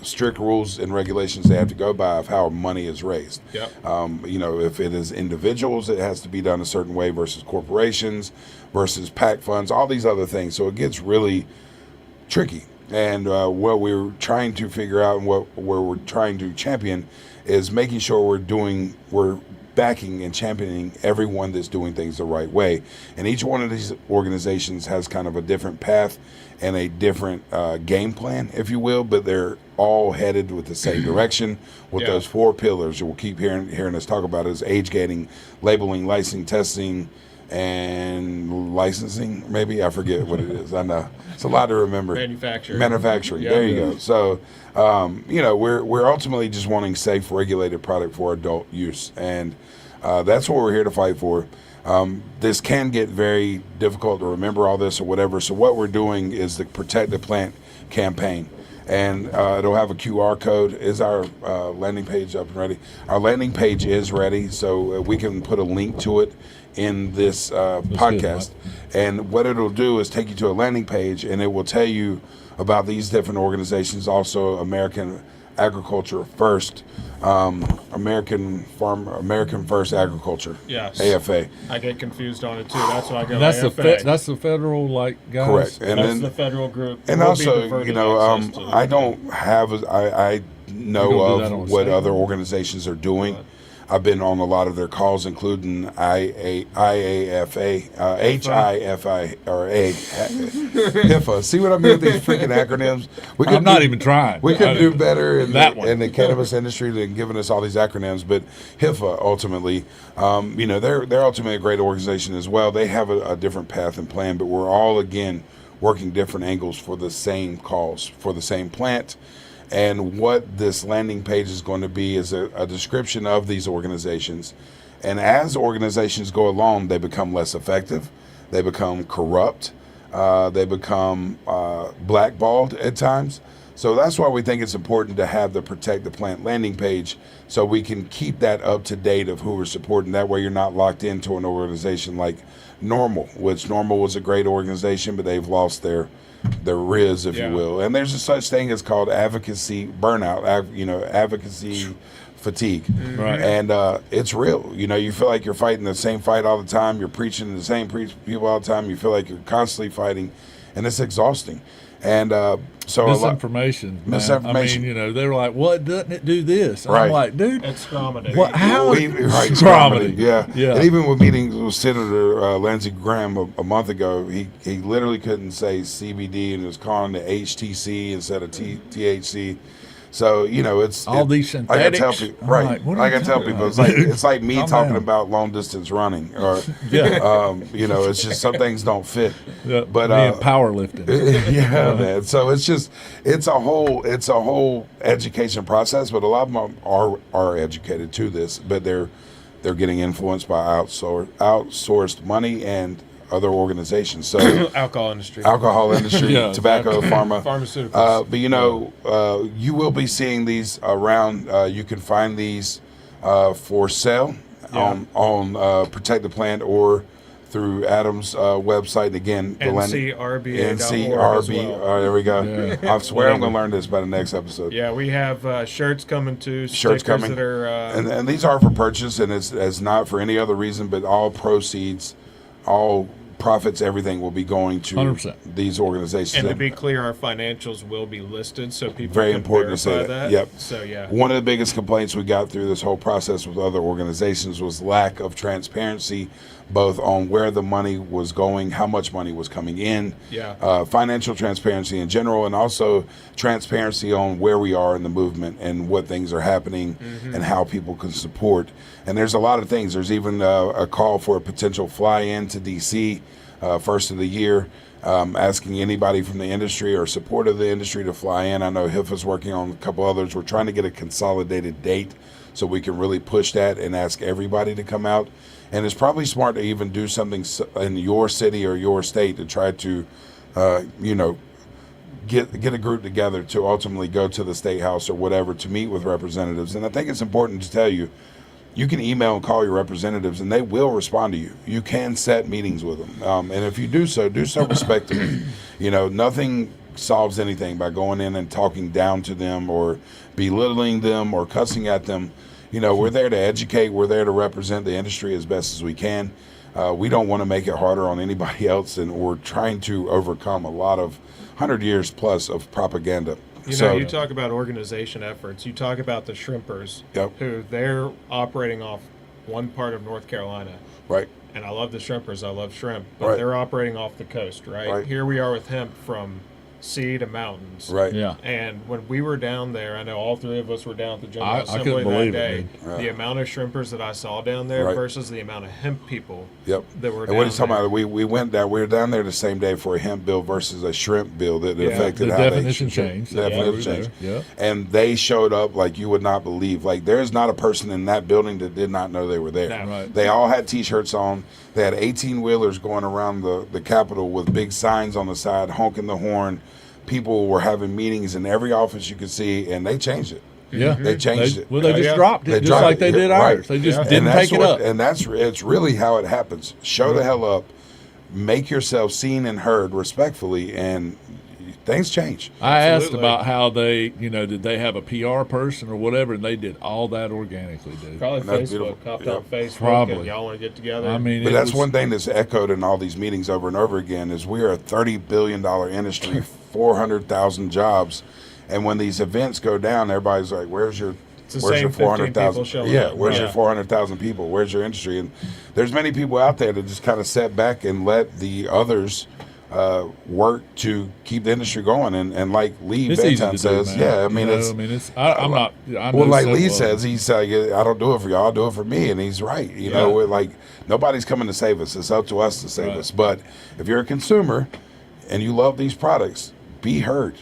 Speaker 1: strict rules and regulations they have to go by of how money is raised.
Speaker 2: Yep.
Speaker 1: If it is individuals, it has to be done a certain way versus corporations, versus PAC funds, all these other things. So it gets really tricky. And what we're trying to figure out and where we're trying to champion is making sure we're backing and championing everyone that's doing things the right way. And each one of these organizations has kind of a different path and a different game plan, if you will, but they're all headed with the same direction with those 4 pillars. We'll keep hearing us talk about is age gating, labeling, licensing, testing, and licensing, maybe. I forget what it is. I know. It's a lot to remember. Manufacturing.
Speaker 2: Yeah.
Speaker 1: There you go. So, we're ultimately just wanting safe, regulated product for adult use. And that's what we're here to fight for. This can get very difficult to remember all this or whatever. So what we're doing is the Protect the Plant campaign. And it'll have a QR code. Is our landing page up and ready? Our landing page is ready, so we can put a link to it in this podcast. And what it'll do is take you to a landing page, and it will tell you about these different organizations. Also, American Agriculture First, American First Agriculture.
Speaker 2: Yes.
Speaker 1: AFA.
Speaker 2: I get confused on it too. That's why I go.
Speaker 3: That's
Speaker 2: AFA.
Speaker 3: that's the federal guys.
Speaker 1: Correct. And
Speaker 2: That's
Speaker 1: then
Speaker 2: the federal group.
Speaker 1: and
Speaker 2: We'll
Speaker 1: also,
Speaker 2: be diverted access to
Speaker 1: I don't have I know
Speaker 3: You don't do that on
Speaker 1: of what
Speaker 3: site?
Speaker 1: other organizations are doing. I've been on a lot of their calls, including IAFA, HIFI, or HIFA. See what I mean with these freaking acronyms?
Speaker 3: I'm not even trying.
Speaker 1: We could do better in
Speaker 3: That one.
Speaker 1: in the cannabis industry than giving us all these acronyms. But HIFA, ultimately, they're ultimately a great organization as well. They have a different path and plan, but we're all, again, working different angles for the same cause, for the same plant. And what this landing page is going to be is a description of these organizations. And as organizations go along, they become less effective. They become corrupt. They become blackballed at times. So that's why we think it's important to have the Protect the Plant landing page so we can keep that up to date of who we're supporting. That way you're not locked into an organization like Normal, which Normal was a great organization, but they've lost their riz, if you will. And there's a such thing as called advocacy burnout, advocacy fatigue.
Speaker 3: Right.
Speaker 1: And it's real. You feel like you're fighting the same fight all the time. You're preaching to the same people all the time. You feel like you're constantly fighting, and it's exhausting. And so
Speaker 3: misinformation.
Speaker 1: Misinformation.
Speaker 3: I mean, they were like, "What doesn't it do this?" And
Speaker 1: Right.
Speaker 3: I'm like, "Dude,
Speaker 2: It's comedy.
Speaker 3: what? How?
Speaker 1: Right,
Speaker 3: Comedy.
Speaker 1: yeah.
Speaker 3: Yeah.
Speaker 1: And even with meetings with Senator Lindsey Graham a month ago, he literally couldn't say CBD and was calling it HTC instead of THC. So it's
Speaker 3: All these
Speaker 1: Like I tell
Speaker 3: synthetics.
Speaker 1: people,
Speaker 3: I'm
Speaker 1: right?
Speaker 3: like, what are
Speaker 1: Like
Speaker 3: you
Speaker 1: I tell
Speaker 3: talking
Speaker 1: people,
Speaker 3: about?
Speaker 1: it's like me
Speaker 3: Calm
Speaker 1: talking
Speaker 3: down.
Speaker 1: about long distance running, or
Speaker 3: Yeah.
Speaker 1: it's just some things don't fit.
Speaker 3: Yeah,
Speaker 1: But
Speaker 3: me and powerlifting.
Speaker 1: yeah, man. So it's a whole education process. But a lot of them are educated to this, but they're getting influenced by outsourced money and other organizations. So
Speaker 2: Alcohol industry.
Speaker 3: Yeah,
Speaker 1: tobacco, pharma,
Speaker 2: Pharmaceuticals.
Speaker 1: but you will be seeing these around. You can find these for sale on Protect the Plant or through Adam's website. Again,
Speaker 2: NCRBA.org
Speaker 1: NCRB.
Speaker 2: as well.
Speaker 1: There we go.
Speaker 3: Yeah.
Speaker 1: I swear I'm going to learn this by the next episode.
Speaker 2: Yeah, we have shirts coming too.
Speaker 1: Shirts
Speaker 2: stickers
Speaker 1: coming.
Speaker 2: that are
Speaker 1: And these are for purchase, and it's not for any other reason, but all proceeds, all profits, everything will be going to
Speaker 3: 100%.
Speaker 1: these organizations.
Speaker 2: and to be clear, our financials will be listed so people
Speaker 1: Very
Speaker 2: can
Speaker 1: important to say
Speaker 2: verify
Speaker 1: that.
Speaker 2: that.
Speaker 1: Yep.
Speaker 2: So yeah.
Speaker 1: One of the biggest complaints we got through this whole process with other organizations was lack of transparency, both on where the money was going, how much money was coming in, financial transparency in general, and also transparency on where we are in the movement and what things are happening and how people can support. And there's a lot of things. There's even a call for a potential fly-in to D.C. First of the year, asking anybody from the industry or support of the industry to fly in. I know HIFA's working on a couple others. We're trying to get a consolidated date so we can really push that and ask everybody to come out. And it's probably smart to even do something in your city or your state to try to, get a group together to ultimately go to the state house or whatever to meet with representatives. And I think it's important to tell you, you can email and call your representatives, and they will respond to you. You can set meetings with them, and if you do so respectfully. Nothing solves anything by going in and talking down to them or belittling them or cussing at them. We're there to educate. We're there to represent the industry as best as we can. We don't want to make it harder on anybody else, and we're trying to overcome a lot of 100 years plus of propaganda.
Speaker 2: You talk about organization efforts. You talk about the shrimpers,
Speaker 1: Yep.
Speaker 2: who they're operating off one part of North Carolina.
Speaker 1: Right.
Speaker 2: And I love the shrimpers. I love shrimp. But
Speaker 1: Right.
Speaker 2: they're operating off the coast, right? Here we are with hemp from sea to mountains.
Speaker 1: Right.
Speaker 3: Yeah.
Speaker 2: And when we were down there, I know all three of us were down at the
Speaker 3: I
Speaker 2: General Assembly
Speaker 3: couldn't
Speaker 2: that
Speaker 3: believe it,
Speaker 2: day.
Speaker 3: dude.
Speaker 2: The amount of shrimpers that I saw down there
Speaker 1: Right.
Speaker 2: versus the amount of hemp people
Speaker 1: Yep.
Speaker 2: that were
Speaker 1: And what
Speaker 2: down
Speaker 1: he's talking
Speaker 2: there.
Speaker 1: about, we went down. We were down there the same day for a hemp bill versus a shrimp bill that
Speaker 2: Yeah.
Speaker 1: affected
Speaker 3: The
Speaker 1: how
Speaker 3: definition
Speaker 1: they
Speaker 3: changed.
Speaker 1: The
Speaker 3: Yeah,
Speaker 1: definition
Speaker 3: we were
Speaker 1: changed.
Speaker 3: there. Yeah.
Speaker 1: And they showed up like you would not believe. Like there's not a person in that building that did not know they were there.
Speaker 2: No.
Speaker 3: Right.
Speaker 1: They all had T-shirts on. They had 18-wheelers going around the Capitol with big signs on the side, honking the horn. People were having meetings in every office you could see, and they changed it.
Speaker 3: Yeah.
Speaker 1: They changed it.
Speaker 3: Well, they just
Speaker 2: Yeah.
Speaker 3: dropped it,
Speaker 1: They
Speaker 3: just
Speaker 1: dropped
Speaker 3: like
Speaker 1: it.
Speaker 3: they did
Speaker 1: Yeah, right.
Speaker 3: ours. They just
Speaker 2: Yeah.
Speaker 3: didn't
Speaker 1: And that's
Speaker 3: take it up.
Speaker 1: And it's really how it happens. Show the hell up, make yourself seen and heard respectfully, and things change.
Speaker 3: I asked
Speaker 2: Absolutely.
Speaker 3: about how they, did they have a PR person or whatever, and they did all that organically, dude.
Speaker 2: Probably
Speaker 1: That's
Speaker 2: Facebook.
Speaker 1: beautiful.
Speaker 2: Hopped
Speaker 1: Yeah.
Speaker 2: on Facebook.
Speaker 3: Probably.
Speaker 2: And y'all want to get together.
Speaker 3: I mean,
Speaker 1: But
Speaker 3: it
Speaker 1: that's
Speaker 3: was-
Speaker 1: one thing that's echoed in all these meetings over and over again is we are a $30 billion industry, 400,000 jobs. And when these events go down, everybody's like, where's your
Speaker 2: the
Speaker 1: where's
Speaker 2: same
Speaker 1: your
Speaker 2: 15 people
Speaker 1: 400,000?
Speaker 2: showing
Speaker 1: Yeah,
Speaker 2: up.
Speaker 1: where's
Speaker 2: Yeah.
Speaker 1: your 400,000 people? Where's your industry? And there's many people out there that just kind of sit back and let the others work to keep the industry going. And like Lee
Speaker 3: It's easy to
Speaker 1: Benton
Speaker 3: do,
Speaker 1: says,
Speaker 3: man.
Speaker 1: yeah, I mean,
Speaker 3: I'm not. I know
Speaker 1: well, like
Speaker 3: so
Speaker 1: Lee
Speaker 3: well.
Speaker 1: says, he's like, I don't do it for y'all, I do it for me, and he's right. You know, we're like nobody's coming to save us. It's up to us to save
Speaker 3: Right.
Speaker 1: us. But if you're a consumer and you love these products, be heard.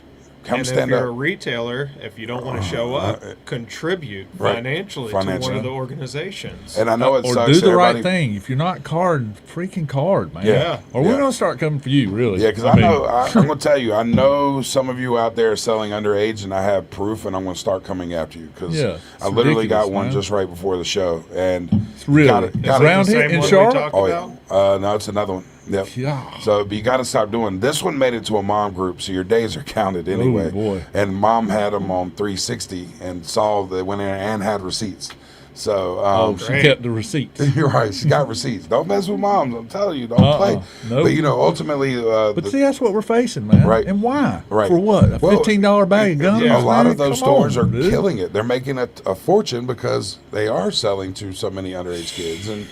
Speaker 1: Come
Speaker 2: And if
Speaker 1: stand
Speaker 2: you're a
Speaker 1: up.
Speaker 2: retailer, if you don't want to show up, contribute
Speaker 1: Right.
Speaker 2: financially to one
Speaker 1: Financially.
Speaker 2: of the organizations.
Speaker 1: And I know it
Speaker 3: Or
Speaker 1: sucks.
Speaker 3: do the right
Speaker 1: everybody-
Speaker 3: thing. If you're not card, freaking card, man.
Speaker 1: Yeah.
Speaker 3: Or we're
Speaker 1: Yeah.
Speaker 3: gonna start coming for you, really.
Speaker 1: Yeah, because
Speaker 3: I
Speaker 1: I'm
Speaker 3: mean,
Speaker 1: going to tell you, I know some of you out there are selling underage, and I have proof, and I'm going to start coming after you because
Speaker 3: Yeah,
Speaker 1: I
Speaker 3: it's
Speaker 1: literally got
Speaker 3: ridiculous,
Speaker 1: one
Speaker 3: man.
Speaker 1: just right before the show, and
Speaker 3: It's really
Speaker 1: gotta- gotta-
Speaker 3: around
Speaker 2: the
Speaker 3: here
Speaker 2: same
Speaker 3: in
Speaker 2: one we
Speaker 3: Charlotte.
Speaker 2: talked
Speaker 1: Oh
Speaker 2: about?
Speaker 1: yeah, no, it's another one. Yep.
Speaker 3: Yeah.
Speaker 1: So but you got to stop doing. This one made it to a mom group, so your days are counted anyway.
Speaker 3: boy.
Speaker 1: And mom had them on 360 and saw they went in and had receipts. So
Speaker 3: She
Speaker 2: Great.
Speaker 3: kept the receipts.
Speaker 1: you're right. She got receipts. Don't mess with moms. I'm telling you, don't play.
Speaker 3: Nope.
Speaker 1: But ultimately,
Speaker 3: But see, that's what we're facing, man.
Speaker 1: Right.
Speaker 3: And why?
Speaker 1: Right.
Speaker 3: For what? A
Speaker 1: Well,
Speaker 3: $15 bag of guns?
Speaker 1: a lot
Speaker 3: man?
Speaker 1: of those
Speaker 3: Come on,
Speaker 1: stores are
Speaker 3: dude.
Speaker 1: killing it. They're making a fortune because they are selling to so many underage kids, and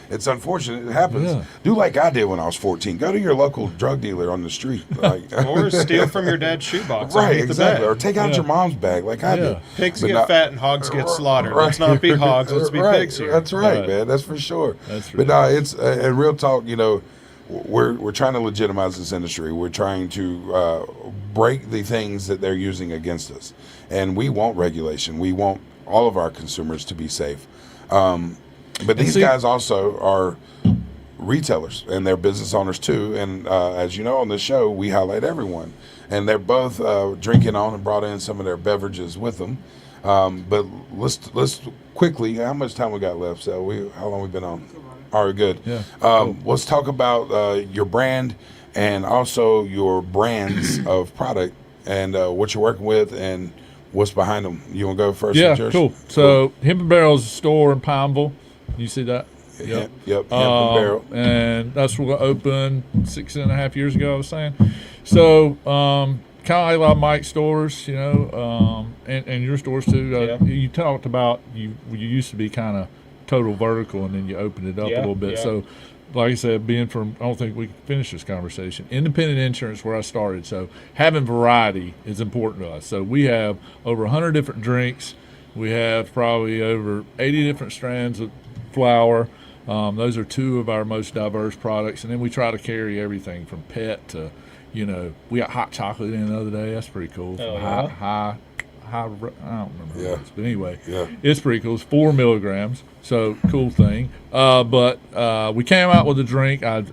Speaker 1: it's unfortunate. It happens.
Speaker 3: Yeah.
Speaker 1: Do like I did when I was 14. Go to your local drug dealer on the street, like,
Speaker 2: Or steal from your dad's shoebox.
Speaker 1: right?
Speaker 2: underneath
Speaker 1: Exactly.
Speaker 2: The
Speaker 1: Or
Speaker 2: bag.
Speaker 1: take out
Speaker 3: Yeah.
Speaker 1: your mom's bag, like I
Speaker 3: Yeah.
Speaker 1: did.
Speaker 2: Pigs
Speaker 1: But
Speaker 2: get
Speaker 1: not-
Speaker 2: fat and hogs get slaughtered.
Speaker 1: Right.
Speaker 2: Let's not be hogs. Let's be
Speaker 1: Right.
Speaker 2: pigs here.
Speaker 1: That's right,
Speaker 3: Right.
Speaker 1: man. That's for sure.
Speaker 3: That's
Speaker 1: But no, it's and real talk. We're trying to legitimize this industry. We're trying to break the things that they're using against us, and we want regulation. We want all of our consumers to be safe. But these
Speaker 3: see-
Speaker 1: guys also are retailers and they're business owners too. And as you know, on this show, we highlight everyone. And they're both drinking on and brought in some of their beverages with them. But let's quickly. How much time we got left? So how long we been on? All right, good.
Speaker 3: Yeah.
Speaker 1: Let's talk about your brand and also your brands of product and what you're working with and what's behind them. You want to go first?
Speaker 3: Yeah,
Speaker 1: with yours?
Speaker 3: cool. So Hemp and Barrel's a store in Pineville. You see that?
Speaker 1: Yep. Hemp and Barrel.
Speaker 3: And that's what opened 6.5 years ago, I was saying. So, kind of like Mike's stores, and your stores too.
Speaker 2: Yeah.
Speaker 3: You talked about you used to be kind of total vertical, and then you opened it up a
Speaker 2: Yeah,
Speaker 3: little bit.
Speaker 2: yeah.
Speaker 3: So, like I said, being from, I don't think we can finish this conversation. Independent insurance, where I started. So, having variety is important to us. So, we have over 100 different drinks. We have probably over 80 different strands of flour. Those are two of our most diverse products. And then we try to carry everything from pet to, we got hot chocolate in the other day. That's pretty cool.
Speaker 2: Oh,
Speaker 3: High, I don't remember.
Speaker 1: Yeah.
Speaker 3: What it is, but anyway,
Speaker 1: Yeah.
Speaker 3: it's pretty cool. It's 4 milligrams. So cool thing. But we came out with a drink. I'd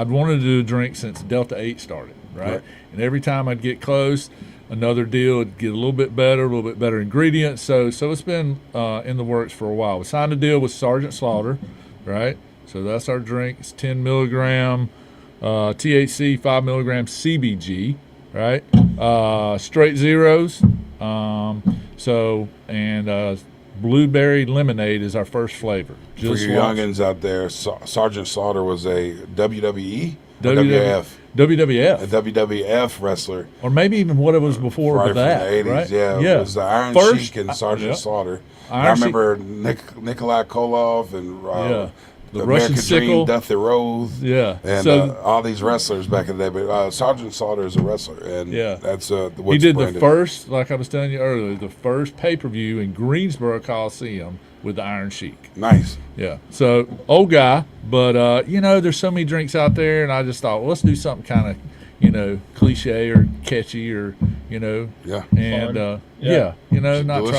Speaker 3: wanted to do a drink since Delta 8 started. right? And every time I'd get close, another deal would get a little bit better ingredients. So it's been in the works for a while. We signed a deal with Sergeant Slaughter, right? So that's our drink. It's 10 milligram THC, 5 milligram CBG, right? Straight zeros. Blueberry lemonade is our first flavor.
Speaker 1: For your youngins out there, Sergeant Slaughter was a WWE, WWF.
Speaker 3: WWF.
Speaker 1: A WWF wrestler.
Speaker 3: Or maybe even what it was before
Speaker 1: Right
Speaker 3: that,
Speaker 1: from the 80s,
Speaker 3: right?
Speaker 1: yeah. It was the Iron Sheik and Sergeant Slaughter. I remember Nikolai Koloff and
Speaker 3: the
Speaker 1: American
Speaker 3: Russian
Speaker 1: Dream,
Speaker 3: Sickle.
Speaker 1: Dusty Rhodes, and all these wrestlers back in the day. But Sergeant Slaughter is a wrestler, and that's what's
Speaker 3: he did
Speaker 1: branded.
Speaker 3: the first, like I was telling you earlier, the first pay-per-view in Greensboro Coliseum with the Iron Sheik.
Speaker 1: Nice.
Speaker 3: Yeah. So old guy, but there's so many drinks out there, and I just thought, well, let's do something kind of, cliche or catchy or, and not try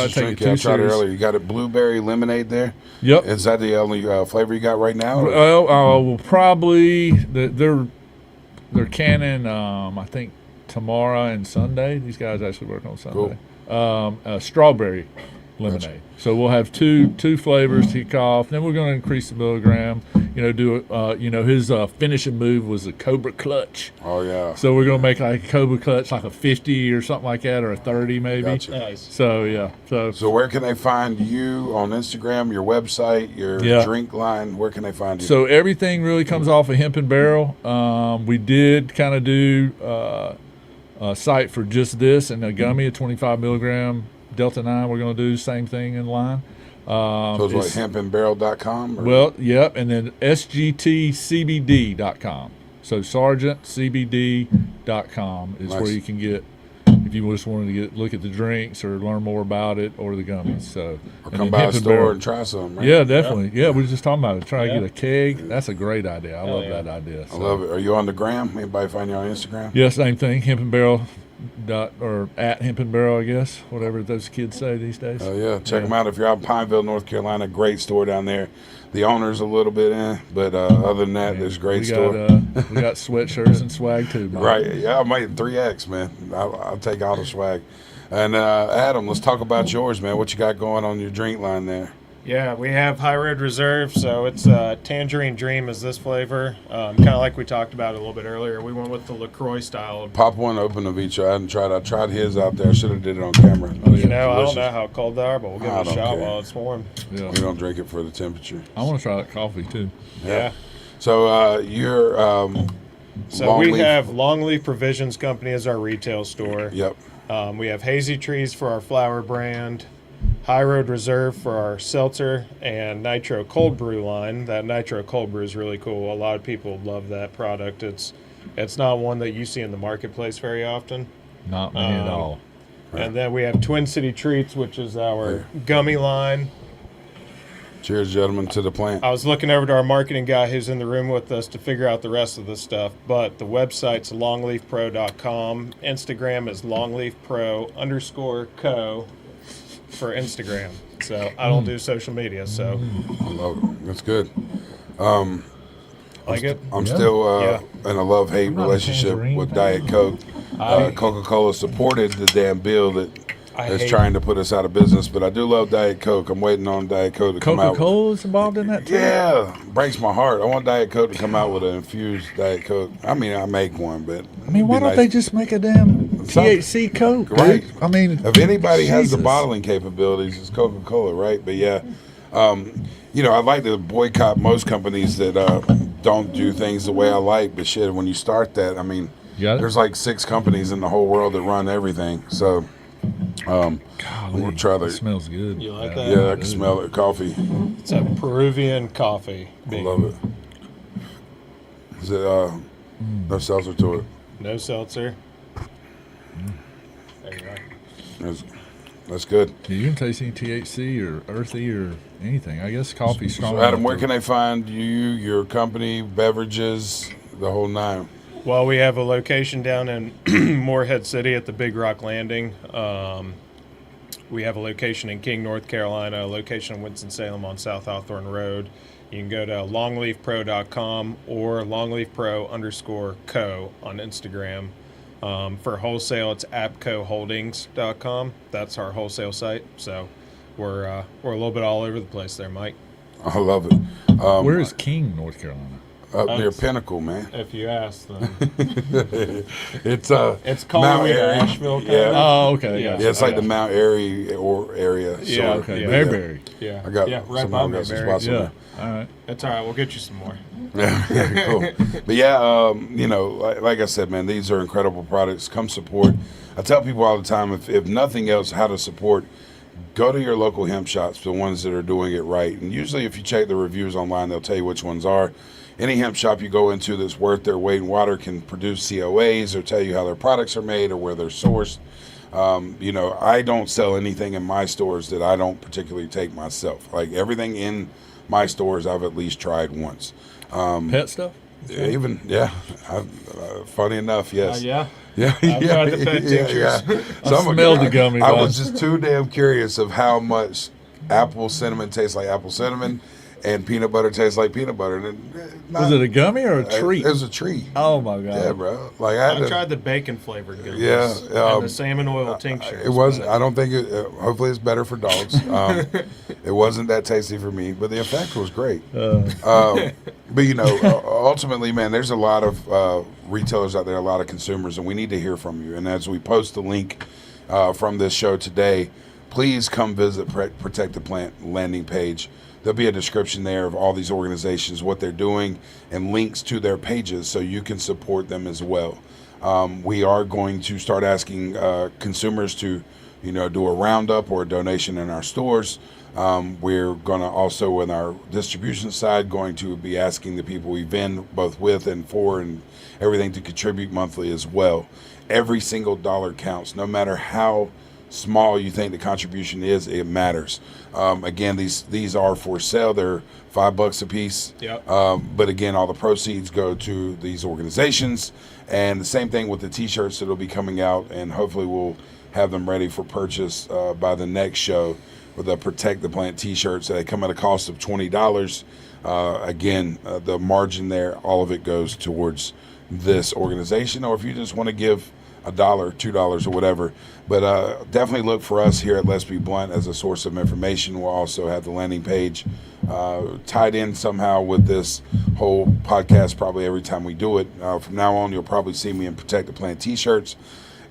Speaker 3: to take it too
Speaker 1: I tried it
Speaker 3: serious.
Speaker 1: earlier. You got a blueberry lemonade there.
Speaker 3: Yep.
Speaker 1: Is that the only flavor you got right now?
Speaker 3: Well, we'll probably they're canning. I think tomorrow and Sunday. These guys actually work on Sunday. Cool. Strawberry lemonade.
Speaker 1: Gotcha.
Speaker 3: So we'll have two flavors to kick off. Then we're going to increase the milligram. His finishing move was a Cobra Clutch.
Speaker 1: Oh yeah.
Speaker 3: So we're going to make like a Cobra Clutch, like a 50 or something like that, or a 30 maybe.
Speaker 1: Gotcha.
Speaker 2: Nice.
Speaker 3: So yeah.
Speaker 1: So where can they find you on Instagram, your website, your drink line? Where can they find you?
Speaker 3: So everything really comes off of Hemp and Barrel. We did kind of do a site for just this and a gummy, a 25 milligram Delta 9. We're going to do the same thing in line.
Speaker 1: So it's what, hempandbarrel.com?
Speaker 3: Well, yep, and then sgtcbd.com. So sergeantcbd.com is where you can get, if you just wanted to look at the drinks or learn more about it, or the gummies. So
Speaker 1: or come by a store and try some, right?
Speaker 3: Yeah, definitely. Yeah, we were just talking about it. Try to get a keg. That's a great idea. I love that idea. So.
Speaker 1: I love it. Are you on the gram? Anybody find you on Instagram?
Speaker 3: Yeah, same thing. Hemp and Barrel. Or at Hemp and Barrel, I guess, whatever those kids say these days.
Speaker 1: Oh yeah, check them out if you're out in Pineville, North Carolina. Great store down there. The owner's a little bit but other than that, there's a great store.
Speaker 3: We got sweatshirts and swag too, man.
Speaker 1: Right? Yeah, I made 3X, man. I'll take all the swag. And Adam, let's talk about yours, man. What you got going on your drink line there?
Speaker 2: Yeah, we have High Road Reserve, so it's Tangerine Dream is this flavor. Kind of like we talked about a little bit earlier. We went with the LaCroix style.
Speaker 1: Pop one open of each. I hadn't tried. I tried his out there. I should have did it on camera.
Speaker 2: I don't know how cold they are, but we'll give it a shot while it's warm.
Speaker 3: Yeah.
Speaker 1: We don't drink it for the temperature.
Speaker 3: I want to try that coffee too.
Speaker 2: Yeah.
Speaker 1: So you're
Speaker 2: we have Longleaf Provisions Company as our retail store.
Speaker 1: Yep.
Speaker 2: We have Hazy Trees for our flower brand, High Road Reserve for our seltzer, and Nitro Cold Brew line. That Nitro Cold Brew is really cool. A lot of people love that product. It's not one that you see in the marketplace very often.
Speaker 3: Not many at all.
Speaker 2: And then we have Twin City Treats, which is our gummy line.
Speaker 1: Cheers, gentlemen, to the plant.
Speaker 2: I was looking over to our marketing guy who's in the room with us to figure out the rest of the stuff, but the website's longleafpro.com. Instagram is longleafpro_co for Instagram. So I don't do social media, so.
Speaker 1: I love it. That's good.
Speaker 2: Like it?
Speaker 1: I'm still in a love-hate relationship with Diet Coke. Coca-Cola supported the damn bill that's trying to put us out of business, but I do love Diet Coke. I'm waiting on Diet Coke to come out.
Speaker 3: Coca-Cola's involved in that too?
Speaker 1: Yeah, breaks my heart. I want Diet Coke to come out with an infused Diet Coke. I mean, I make one, but
Speaker 3: why don't they just make a damn THC Coke, dude?
Speaker 1: Right.
Speaker 3: I mean,
Speaker 1: if anybody has the bottling capabilities, it's Coca-Cola, right? But yeah, I'd like to boycott most companies that don't do things the way I like. But shit, when you start that, there's like 6 companies in the whole world that run everything. So.
Speaker 3: Golly,
Speaker 1: we'll try
Speaker 3: it smells good.
Speaker 2: You like that?
Speaker 1: Yeah, I can smell it. Coffee.
Speaker 2: It's a Peruvian coffee.
Speaker 1: I love it. Is it no seltzer to it?
Speaker 2: No seltzer. There you go.
Speaker 1: That's good.
Speaker 3: Yeah, you can taste any THC or earthy or anything. I guess coffee's strong.
Speaker 1: So Adam, where can they find you, your company, beverages, the whole nine?
Speaker 2: Well, we have a location down in Morehead City at the Big Rock Landing. We have a location in King, North Carolina, a location in Winston-Salem on South Hawthorne Road. You can go to longleafpro.com or longleafpro_co on Instagram. For wholesale, it's apcoholdings.com. That's our wholesale site. So we're a little bit all over the place there, Mike.
Speaker 1: I love it.
Speaker 3: Where is King, North Carolina?
Speaker 1: Up near Pinnacle, man.
Speaker 2: If you ask them.
Speaker 1: It's
Speaker 2: called
Speaker 1: Mount Airy.
Speaker 2: Asheville.
Speaker 1: Yeah.
Speaker 3: Oh, okay.
Speaker 2: Yeah.
Speaker 1: Yeah, it's like the Mount Airy area.
Speaker 2: Yeah,
Speaker 1: sort of.
Speaker 3: Okay,
Speaker 2: Yeah.
Speaker 3: Mayberry.
Speaker 2: Yeah.
Speaker 1: I got
Speaker 2: right
Speaker 1: some
Speaker 2: by
Speaker 1: more got some
Speaker 2: Mayberry.
Speaker 1: spots on
Speaker 3: Yeah.
Speaker 1: there.
Speaker 3: All right.
Speaker 2: That's all right. We'll get you some more.
Speaker 1: Yeah, cool. But yeah, like I said, man, these are incredible products. Come support. I tell people all the time, if nothing else, how to support. Go to your local hemp shops, the ones that are doing it right. And usually, if you check the reviews online, they'll tell you which ones are. Any hemp shop you go into that's worth their weight in water can produce COAs or tell you how their products are made or where they're sourced. I don't sell anything in my stores that I don't particularly take myself. Like everything in my stores, I've at least tried once.
Speaker 3: Pet stuff?
Speaker 1: Even, yeah. Funny enough, yes.
Speaker 2: Yeah.
Speaker 1: Yeah,
Speaker 2: I've tried the pet tinctures.
Speaker 1: So
Speaker 3: I smelled the gummy
Speaker 1: I
Speaker 3: ones.
Speaker 1: was just too damn curious of how much apple cinnamon tastes like apple cinnamon and peanut butter tastes like peanut butter. And
Speaker 3: Was it a gummy or a treat?
Speaker 1: It was a treat.
Speaker 3: Oh, my God.
Speaker 1: Yeah, bro. Like I
Speaker 2: tried the bacon flavored gummies.
Speaker 1: Yeah,
Speaker 2: And the salmon oil tincture.
Speaker 1: It wasn't. I don't think it. Hopefully, it's better for dogs. It wasn't that tasty for me, but the effect was great. But ultimately, man, there's a lot of retailers out there, a lot of consumers, and we need to hear from you. And as we post the link from this show today, please come visit Protect the Plant landing page. There'll be a description there of all these organizations, what they're doing, and links to their pages so you can support them as well. We are going to start asking consumers to, do a roundup or a donation in our stores. We're going to also, in our distribution side, going to be asking the people we vend both with and for and everything to contribute monthly as well. Every single dollar counts, no matter how small you think the contribution is, it matters. Again, these are for sale. They're $5 a piece.
Speaker 2: Yep.
Speaker 1: But again, all the proceeds go to these organizations. And the same thing with the T-shirts that'll be coming out, and hopefully we'll have them ready for purchase by the next show. With the Protect the Plant T-shirts, they come at a cost of $20. Again, the margin there, all of it goes towards this organization. Or if you just want to give $1, $2, or whatever. But definitely look for us here at Let's Be Blunt as a source of information. We'll also have the landing page tied in somehow with this whole podcast probably every time we do it. From now on, you'll probably see me in Protect the Plant T-shirts.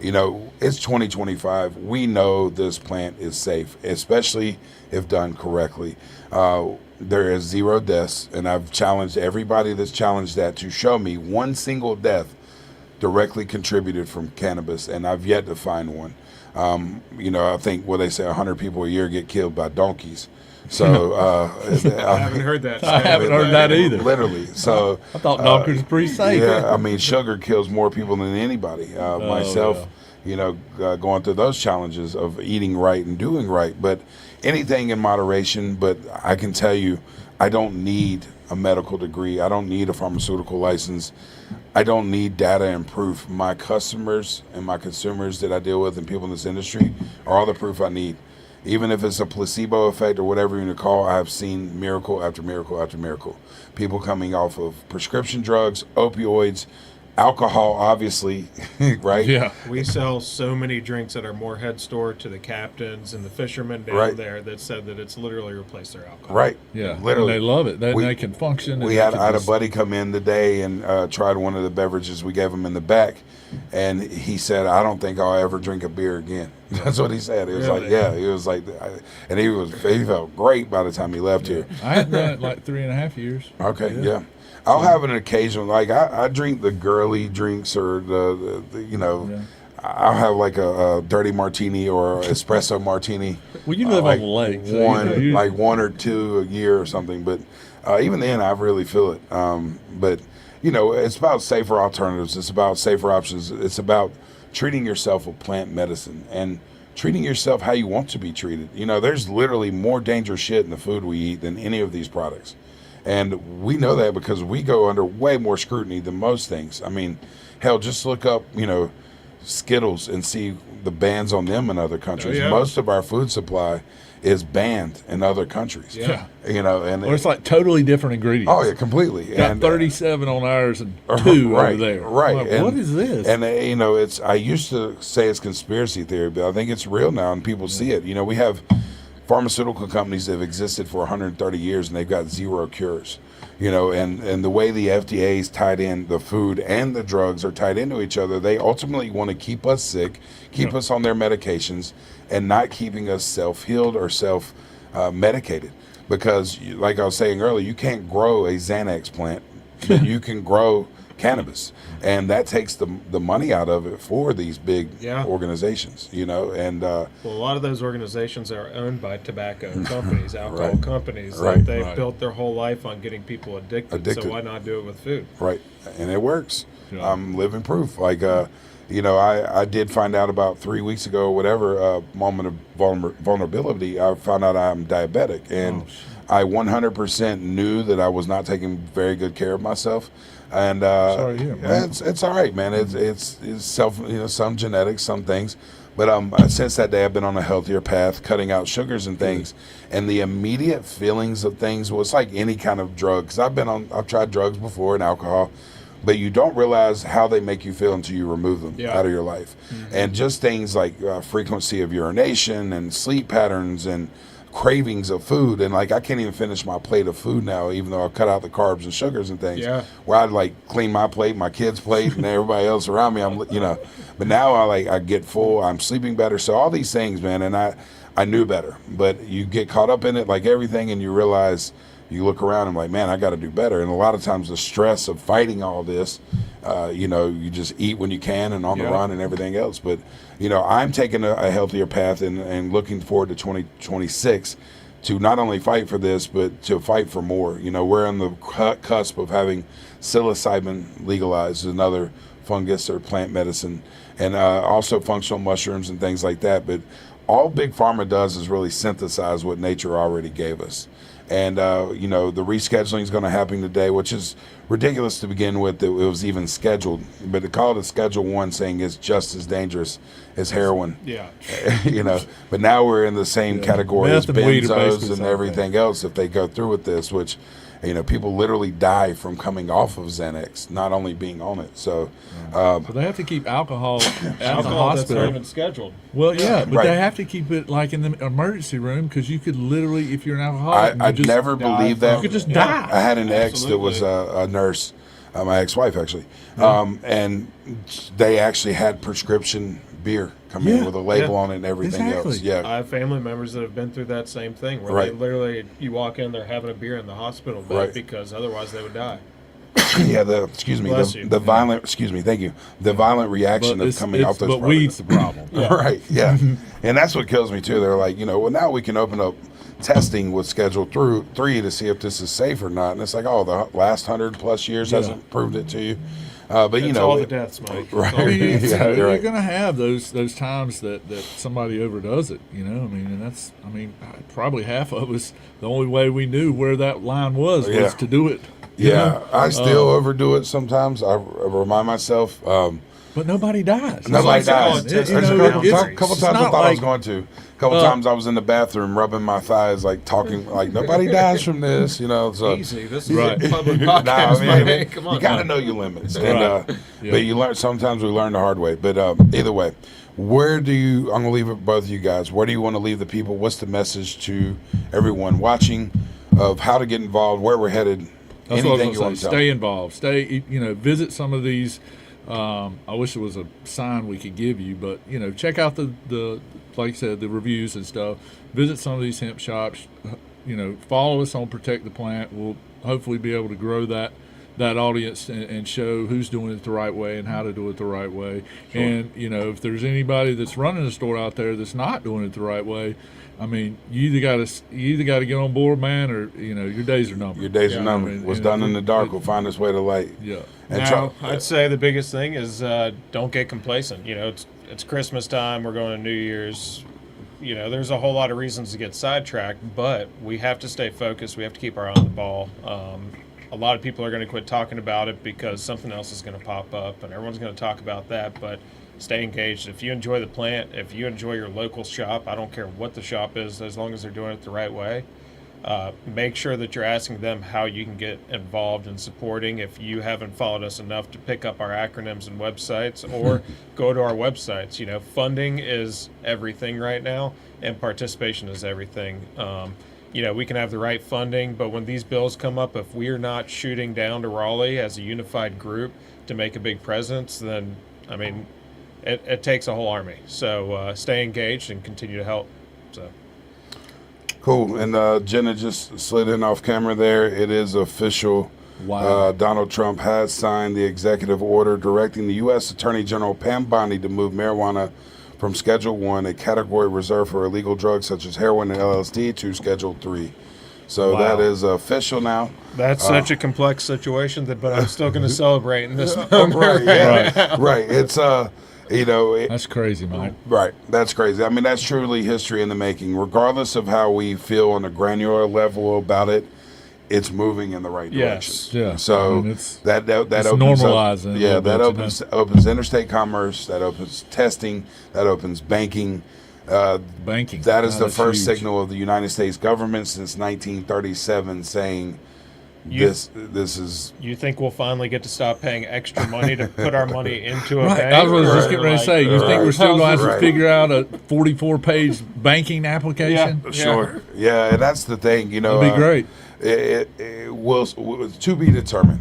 Speaker 1: It's 2025. We know this plant is safe, especially if done correctly. There is 0 deaths, and I've challenged everybody that's challenged that to show me one single death directly contributed from cannabis, and I've yet to find one. I think they say 100 people a year get killed by donkeys. So
Speaker 2: I haven't heard that.
Speaker 3: I haven't heard that either.
Speaker 1: Literally. So
Speaker 3: I thought donkeys were pretty safe.
Speaker 1: Yeah, sugar kills more people than anybody. Myself, going through those challenges of eating right and doing right, but anything in moderation. But I can tell you, I don't need a medical degree. I don't need a pharmaceutical license. I don't need data and proof. My customers and my consumers that I deal with and people in this industry are all the proof I need. Even if it's a placebo effect or whatever you want to call, I have seen miracle after miracle after miracle. People coming off of prescription drugs, opioids, alcohol, obviously, right?
Speaker 3: Yeah.
Speaker 2: We sell so many drinks at our Moorhead store to the captains and the fishermen down there that said that it's literally replaced their alcohol.
Speaker 1: Right.
Speaker 3: Yeah.
Speaker 1: Literally.
Speaker 3: And they love it. They can function.
Speaker 1: I had a buddy come in today and tried one of the beverages we gave him in the back, and he said, "I don't think I'll ever drink a beer again." That's what he said. He was like, "Yeah." He was like, and he felt great by the time he left here.
Speaker 3: I hadn't done it like 3.5 years.
Speaker 1: Okay. Yeah. I'll have an occasional, like I drink the girly drinks or I'll have like a dirty martini or espresso martini.
Speaker 3: Well, you live on the lake. So
Speaker 1: one or two a year or something. But even then, I really feel it. But it's about safer alternatives. It's about safer options. It's about treating yourself with plant medicine and treating yourself how you want to be treated. There's literally more dangerous shit in the food we eat than any of these products. And we know that because we go under way more scrutiny than most things. Hell, just look up, Skittles and see the bans on them in other countries.
Speaker 2: Oh, yeah.
Speaker 1: Most of our food supply is banned in other countries.
Speaker 3: Yeah.
Speaker 1: You know, and
Speaker 3: Or it's like totally different ingredients.
Speaker 1: oh yeah, completely.
Speaker 3: Got
Speaker 1: And
Speaker 3: 37 on ours and 2
Speaker 1: right,
Speaker 3: over there.
Speaker 1: right.
Speaker 3: I'm like,
Speaker 1: And-
Speaker 3: what is this?
Speaker 1: And you know, it's I used to say it's conspiracy theory, but I think it's real now, and people see it. You know, we have pharmaceutical companies that have existed for 130 years, and they've got zero cures. You know, and the way the FDA is tied in, the food and the drugs are tied into each other. They ultimately want to keep us sick, keep us on their medications, and not keeping us self-healed or self-medicated. Because, like I was saying earlier, you can't grow a Xanax plant, but you can grow cannabis, and that takes the money out of it for these big organizations, you know. And
Speaker 2: well, a lot of those organizations are owned by tobacco companies, alcohol
Speaker 1: Right.
Speaker 2: companies.
Speaker 1: Right.
Speaker 2: They've
Speaker 3: Right.
Speaker 2: built their whole life on getting people addicted. So why not do it with food?
Speaker 1: right, and it works.
Speaker 3: Yeah.
Speaker 1: I'm living proof. Like, you know, I did find out about 3 weeks ago or whatever, moment of vulnerability. I found out I'm diabetic, and I 100% knew that I was not taking very good care of myself. And
Speaker 3: Sorry to hear, man.
Speaker 1: it's all right, man. It's self, you know, some genetics, some things. But since that day, I've been on a healthier path, cutting out sugars and things. And the immediate feelings of things was like any kind of drug. Because I've tried drugs before and alcohol, but you don't realize how they make you feel until you remove them out of your life. And just things like frequency of urination and sleep patterns and cravings of food. And like, I can't even finish my plate of food now, even though I cut out the carbs and sugars and things. Where I'd like clean my plate, my kids' plate, and everybody else around me. You know, but now I get full. I'm sleeping better. So all these things, man. And I knew better, but you get caught up in it, like everything, and you realize. You look around and like, man, I got to do better. And a lot of times the stress of fighting all this, you know, you just eat when you can and on the run and everything else. But, you know, I'm taking a healthier path and looking forward to 2026 to not only fight for this, but to fight for more. You know, we're on the cusp of having psilocybin legalized, another fungus or plant medicine, and also functional mushrooms and things like that. But all Big Pharma does is really synthesize what nature already gave us. And, you know, the rescheduling is going to happen today, which is ridiculous to begin with that it was even scheduled. But to call it a Schedule 1 saying it's just as dangerous as heroin.
Speaker 2: Yeah.
Speaker 1: You know, but now we're in the same category as
Speaker 3: Meth and weed are
Speaker 1: benzos
Speaker 3: basically
Speaker 1: and everything else if they go through with this, which, you know, people literally die from coming off of Xanax, not only being on it. So,
Speaker 3: So they have to keep alcohol out of the
Speaker 2: Alcohol that's not
Speaker 3: hospital.
Speaker 2: even scheduled.
Speaker 3: Well, yeah, but
Speaker 1: Right.
Speaker 3: they have to keep it like in the emergency room because you could literally, if you're an alcoholic,
Speaker 1: I never believed that.
Speaker 3: You could just die.
Speaker 1: I had an ex that
Speaker 2: Absolutely.
Speaker 1: was a nurse, my ex-wife actually, and they actually had prescription beer come in
Speaker 3: Yeah.
Speaker 1: with a label on it and everything
Speaker 3: Exactly.
Speaker 1: else. Yeah,
Speaker 2: I have family members that have been through that same thing where
Speaker 1: Right.
Speaker 2: they literally, you walk in, they're having a beer in the hospital bed
Speaker 1: Right.
Speaker 2: because otherwise they would die.
Speaker 1: yeah.
Speaker 2: Bless you.
Speaker 1: The violent. Excuse me. Thank you. The violent reaction of coming off those.
Speaker 3: But weed's the problem.
Speaker 1: Right. Yeah, and that's what kills me too. They're like, you know, well now we can open up testing with Schedule 3 to see if this is safe or not, and it's like, oh, the last 100+ years hasn't proved it to you. But you
Speaker 2: It's
Speaker 1: know,
Speaker 2: all the deaths, Mike.
Speaker 1: Right.
Speaker 3: I mean,
Speaker 1: Yeah, you're
Speaker 3: you're
Speaker 1: right.
Speaker 3: going to have those times that somebody overdoes it, you know. I mean, and that's, I mean, probably half of us. The only way we knew where that line was
Speaker 1: Yeah.
Speaker 3: to do it. you
Speaker 1: Yeah,
Speaker 3: know?
Speaker 1: I still overdo it sometimes. I remind myself.
Speaker 3: But nobody dies.
Speaker 1: Nobody
Speaker 2: It's like
Speaker 1: dies.
Speaker 2: they call it
Speaker 3: You
Speaker 1: There's
Speaker 3: know,
Speaker 1: a couple
Speaker 3: it's
Speaker 1: times I
Speaker 3: not
Speaker 1: thought I was
Speaker 3: like-
Speaker 1: going to. A couple times I was in the bathroom rubbing my thighs, like talking, like nobody dies from this, you know. So
Speaker 2: Easy. This is
Speaker 3: Right.
Speaker 2: a public
Speaker 1: Nah,
Speaker 2: podcast,
Speaker 1: I mean,
Speaker 2: Mike. Come on.
Speaker 1: you got to know your limits, and
Speaker 3: Right. Yeah.
Speaker 1: but you learn. Sometimes we learn the hard way. But either way, where do you? I'm gonna leave it with both of you guys. Where do you want to leave the people? What's the message to everyone watching of how to get involved, where we're headed?
Speaker 3: That's what I
Speaker 1: Anything
Speaker 3: was
Speaker 1: you
Speaker 3: going
Speaker 1: want
Speaker 3: to
Speaker 1: to
Speaker 3: say.
Speaker 1: tell?
Speaker 3: Stay involved. Stay, you know, visit some of these. I wish there was a sign we could give you, but you know, check out the like I said, the reviews and stuff. Visit some of these hemp shops. You know, follow us on Protect the Plant. We'll hopefully be able to grow that audience and show who's doing it the right way and how to do it the right way.
Speaker 1: Sure.
Speaker 3: And you know, if there's anybody that's running a store out there that's not doing it the right way, I mean, you either got to get on board, man, or you know, your days are numbered.
Speaker 1: Your days are
Speaker 3: I
Speaker 1: numbered.
Speaker 3: mean,
Speaker 1: What's
Speaker 3: you know,
Speaker 1: done in the dark will find its way to light.
Speaker 3: Yeah.
Speaker 1: And
Speaker 2: Now, I'd say the biggest thing is don't get complacent. You know, it's Christmas time. We're going to New Year's. You know, there's a whole lot of reasons to get sidetracked, but we have to stay focused. We have to keep our eye on the ball. a lot of people are going to quit talking about it because something else is going to pop up, and everyone's going to talk about that. But stay engaged. If you enjoy the plant, if you enjoy your local shop, I don't care what the shop is, as long as they're doing it the right way. Make sure that you're asking them how you can get involved in supporting. If you haven't followed us enough to pick up our acronyms and websites, or go to our websites. You know, funding is everything right now, and participation is everything. You know, we can have the right funding, but when these bills come up, if we're not shooting down to Raleigh as a unified group to make a big presence, then, I mean, it takes a whole army. So stay engaged and continue to help. So.
Speaker 1: Cool. And Jenna just slid in off camera there. It is official.
Speaker 3: Wow.
Speaker 1: Donald Trump has signed the executive order directing the U.S. Attorney General Pam Bondi to move marijuana from Schedule 1, a category reserved for illegal drugs such as heroin and LSD, to Schedule 3. So that is official now.
Speaker 2: That's such a complex situation, but I'm still going to celebrate in this moment.
Speaker 1: Right, yeah. Right. It's, you know.
Speaker 3: That's crazy, Mike.
Speaker 1: Right. That's crazy. I mean, that's truly history in the making. Regardless of how we feel on a granular level about it, it's moving in the right direction.
Speaker 2: Yes.
Speaker 3: Yeah.
Speaker 1: So
Speaker 3: I mean, it's
Speaker 1: that
Speaker 3: it's
Speaker 1: opens
Speaker 3: normalizing.
Speaker 1: up, yeah, that opens interstate commerce, that opens testing, that opens banking.
Speaker 3: Banking.
Speaker 1: That is the
Speaker 3: That's
Speaker 1: first
Speaker 3: huge.
Speaker 1: signal of the United States government since 1937 saying this is.
Speaker 2: You think we'll finally get to stop paying extra money to put our money into a
Speaker 3: Right.
Speaker 2: bank?
Speaker 3: I was
Speaker 2: Or
Speaker 3: just getting ready to say, you think we're still going to have to
Speaker 1: Right.
Speaker 3: figure out a 44-page banking application?
Speaker 2: Yeah.
Speaker 1: Sure. Yeah, and that's the thing, you know.
Speaker 3: That'd be great.
Speaker 1: It will to be determined,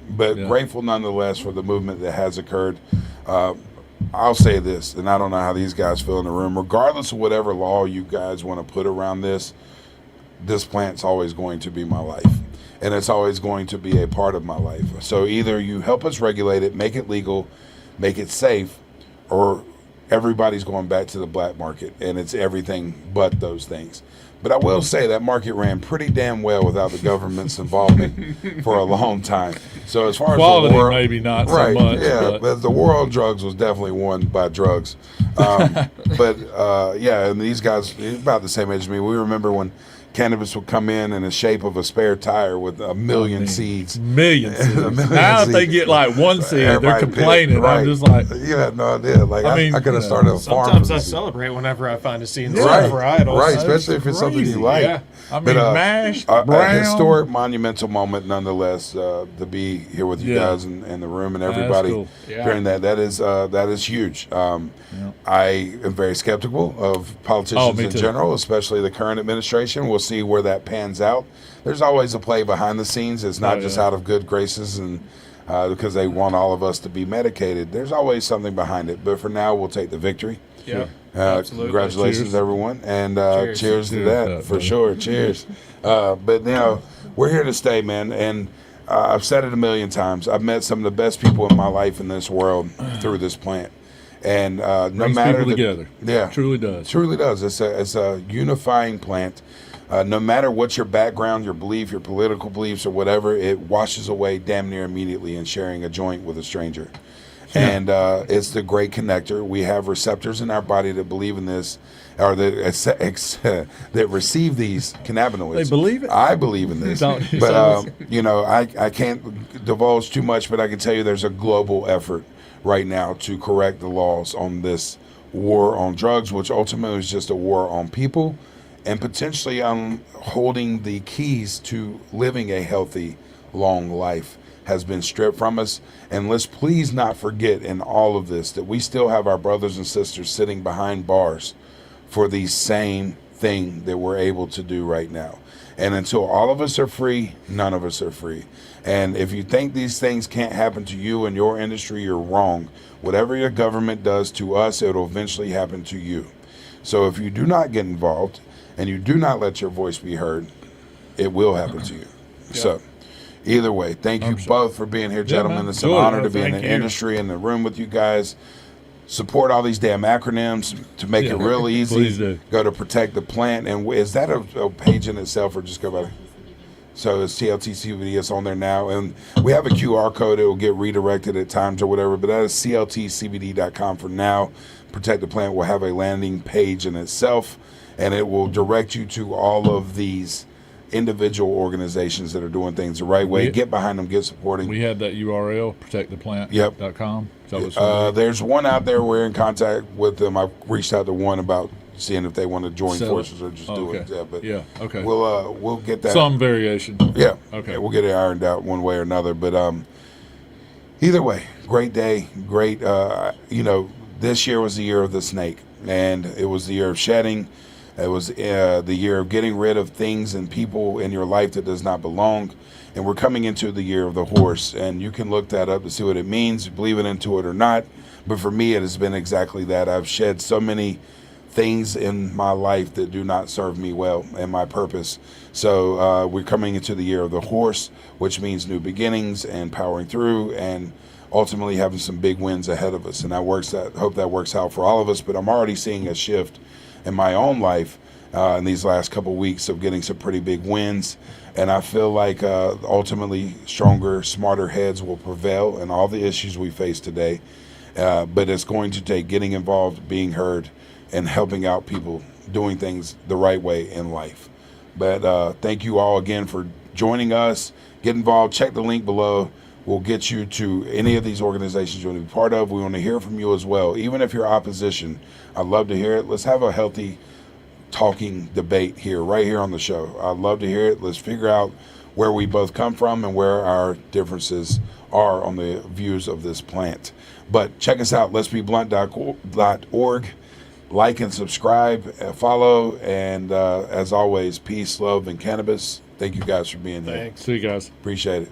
Speaker 1: but
Speaker 3: Yeah.
Speaker 1: grateful nonetheless for the movement that has occurred. I'll say this, and I don't know how these guys feel in the room. Regardless of whatever law you guys want to put around this plant's always going to be my life, and it's always going to be a part of my life. So either you help us regulate it, make it legal, make it safe, or everybody's going back to the black market, and it's everything but those things. But I will say that market ran pretty damn well without the government's involvement for a long time. So as far
Speaker 3: Quality,
Speaker 1: as the war,
Speaker 3: maybe not so
Speaker 1: right,
Speaker 3: much.
Speaker 1: yeah, but the war on drugs was definitely won by drugs. Yeah, and these guys, about the same age as me, we remember when cannabis would come in the shape of a spare tire with a million seeds.
Speaker 3: Million seeds.
Speaker 1: million
Speaker 3: Now if they
Speaker 1: seeds.
Speaker 3: get like one seed, they're
Speaker 1: Everybody
Speaker 3: complaining.
Speaker 1: right.
Speaker 3: I'm just like,
Speaker 1: You had no idea. Like,
Speaker 3: I mean,
Speaker 1: I could have
Speaker 3: you know,
Speaker 1: started a farm.
Speaker 2: Sometimes
Speaker 1: from
Speaker 2: I
Speaker 1: seed.
Speaker 2: celebrate whenever I find a seed in
Speaker 1: Right,
Speaker 2: some varietals.
Speaker 1: right,
Speaker 3: That's
Speaker 1: especially if it's something
Speaker 3: crazy.
Speaker 1: you like.
Speaker 2: Yeah.
Speaker 3: I mean,
Speaker 1: But,
Speaker 3: mashed,
Speaker 1: a
Speaker 3: brown.
Speaker 1: historic, monumental moment, nonetheless, to be here with you
Speaker 3: Yeah.
Speaker 1: guys and the room and
Speaker 3: That's
Speaker 1: everybody
Speaker 3: cool.
Speaker 2: Yeah.
Speaker 1: during that. That is huge. I am very skeptical of politicians
Speaker 3: me
Speaker 1: in
Speaker 3: too.
Speaker 1: general, especially the current administration. We'll see where that pans out. There's always a play behind the scenes. It's not just out of good graces and because they want all of us to be medicated. There's always something behind it. But for now, we'll take the victory.
Speaker 2: Yeah. Absolutely.
Speaker 1: Congratulations,
Speaker 3: Cheers.
Speaker 1: everyone, and
Speaker 2: Cheers.
Speaker 1: cheers to
Speaker 3: Cheers
Speaker 1: that
Speaker 3: to that,
Speaker 1: for
Speaker 3: brother.
Speaker 1: sure. Cheers. But you know, we're here to stay, man. And I've said it a million times. I've met some of the best people in my life in this world through this plant, and no
Speaker 3: Brings
Speaker 1: matter
Speaker 3: people together.
Speaker 1: yeah,
Speaker 3: Truly does.
Speaker 1: truly does. It's a unifying plant. No matter what your background, your belief, your political beliefs, or whatever, it washes away damn near immediately in sharing a joint with a stranger. And it's the great connector. We have receptors in our body that believe in this, or that that receive these cannabinoids.
Speaker 3: They believe it?
Speaker 1: I believe in this.
Speaker 3: Don't-
Speaker 1: But you know, I can't divulge too much, but I can tell you there's a global effort right now to correct the laws on this war on drugs, which ultimately is just a war on people, and potentially on holding the keys to living a healthy, long life has been stripped from us. And let's please not forget in all of this that we still have our brothers and sisters sitting behind bars for the same thing that we're able to do right now. And until all of us are free, none of us are free. And if you think these things can't happen to you in your industry, you're wrong. Whatever your government does to us, it'll eventually happen to you. So if you do not get involved and you do not let your voice be heard, it will happen to you. So either way, thank you both for being here, gentlemen.
Speaker 3: man.
Speaker 1: It's an
Speaker 3: Enjoy it.
Speaker 1: honor to be in
Speaker 2: Thank
Speaker 1: the
Speaker 2: you.
Speaker 1: industry, in the room with you guys. Support all these damn acronyms to make it real easy.
Speaker 3: Please do.
Speaker 1: Go to Protect the Plant. And is that a page in itself, or just go by? So it's TLT CBD. It's on there now. And we have a QR code. It will get redirected at times or whatever. But that is CLTCBD.com for now. Protect the Plant will have a landing page in itself, and it will direct you to all of these individual organizations that are doing things the right way. Get behind them, get supporting.
Speaker 3: We had that URL, protecttheplant.com.
Speaker 1: Yep. There's one out there. We're in contact with them. I've reached out to one about seeing if they want to join forces or just do it. Yeah, but
Speaker 3: okay.
Speaker 1: We'll get that.
Speaker 3: Some variation.
Speaker 1: Yeah.
Speaker 3: Okay.
Speaker 1: We'll get it ironed out one way or another. But either way, great day. Great. This year was the year of the snake, and it was the year of shedding. It was the year of getting rid of things and people in your life that does not belong. And we're coming into the year of the horse, and you can look that up to see what it means, believe it into it or not. But for me, it has been exactly that. I've shed so many things in my life that do not serve me well and my purpose. So we're coming into the year of the horse, which means new beginnings and powering through and ultimately having some big wins ahead of us. And hope that works out for all of us. But I'm already seeing a shift in my own life in these last couple of weeks of getting some pretty big wins. And I feel like ultimately stronger, smarter heads will prevail in all the issues we face today. But it's going to take getting involved, being heard, and helping out people doing things the right way in life. But thank you all again for joining us. Get involved. Check the link below. We'll get you to any of these organizations you want to be part of. We want to hear from you as well. Even if you're opposition, I'd love to hear it. Let's have a healthy talking debate right here on the show. I'd love to hear it. Let's figure out where we both come from and where our differences are on the views of this plant. But check us out, letsbeblunt.org. Like and subscribe, follow, and as always, peace, love, and cannabis. Thank you guys for being here.
Speaker 2: Thanks.
Speaker 3: See you guys.
Speaker 1: Appreciate it.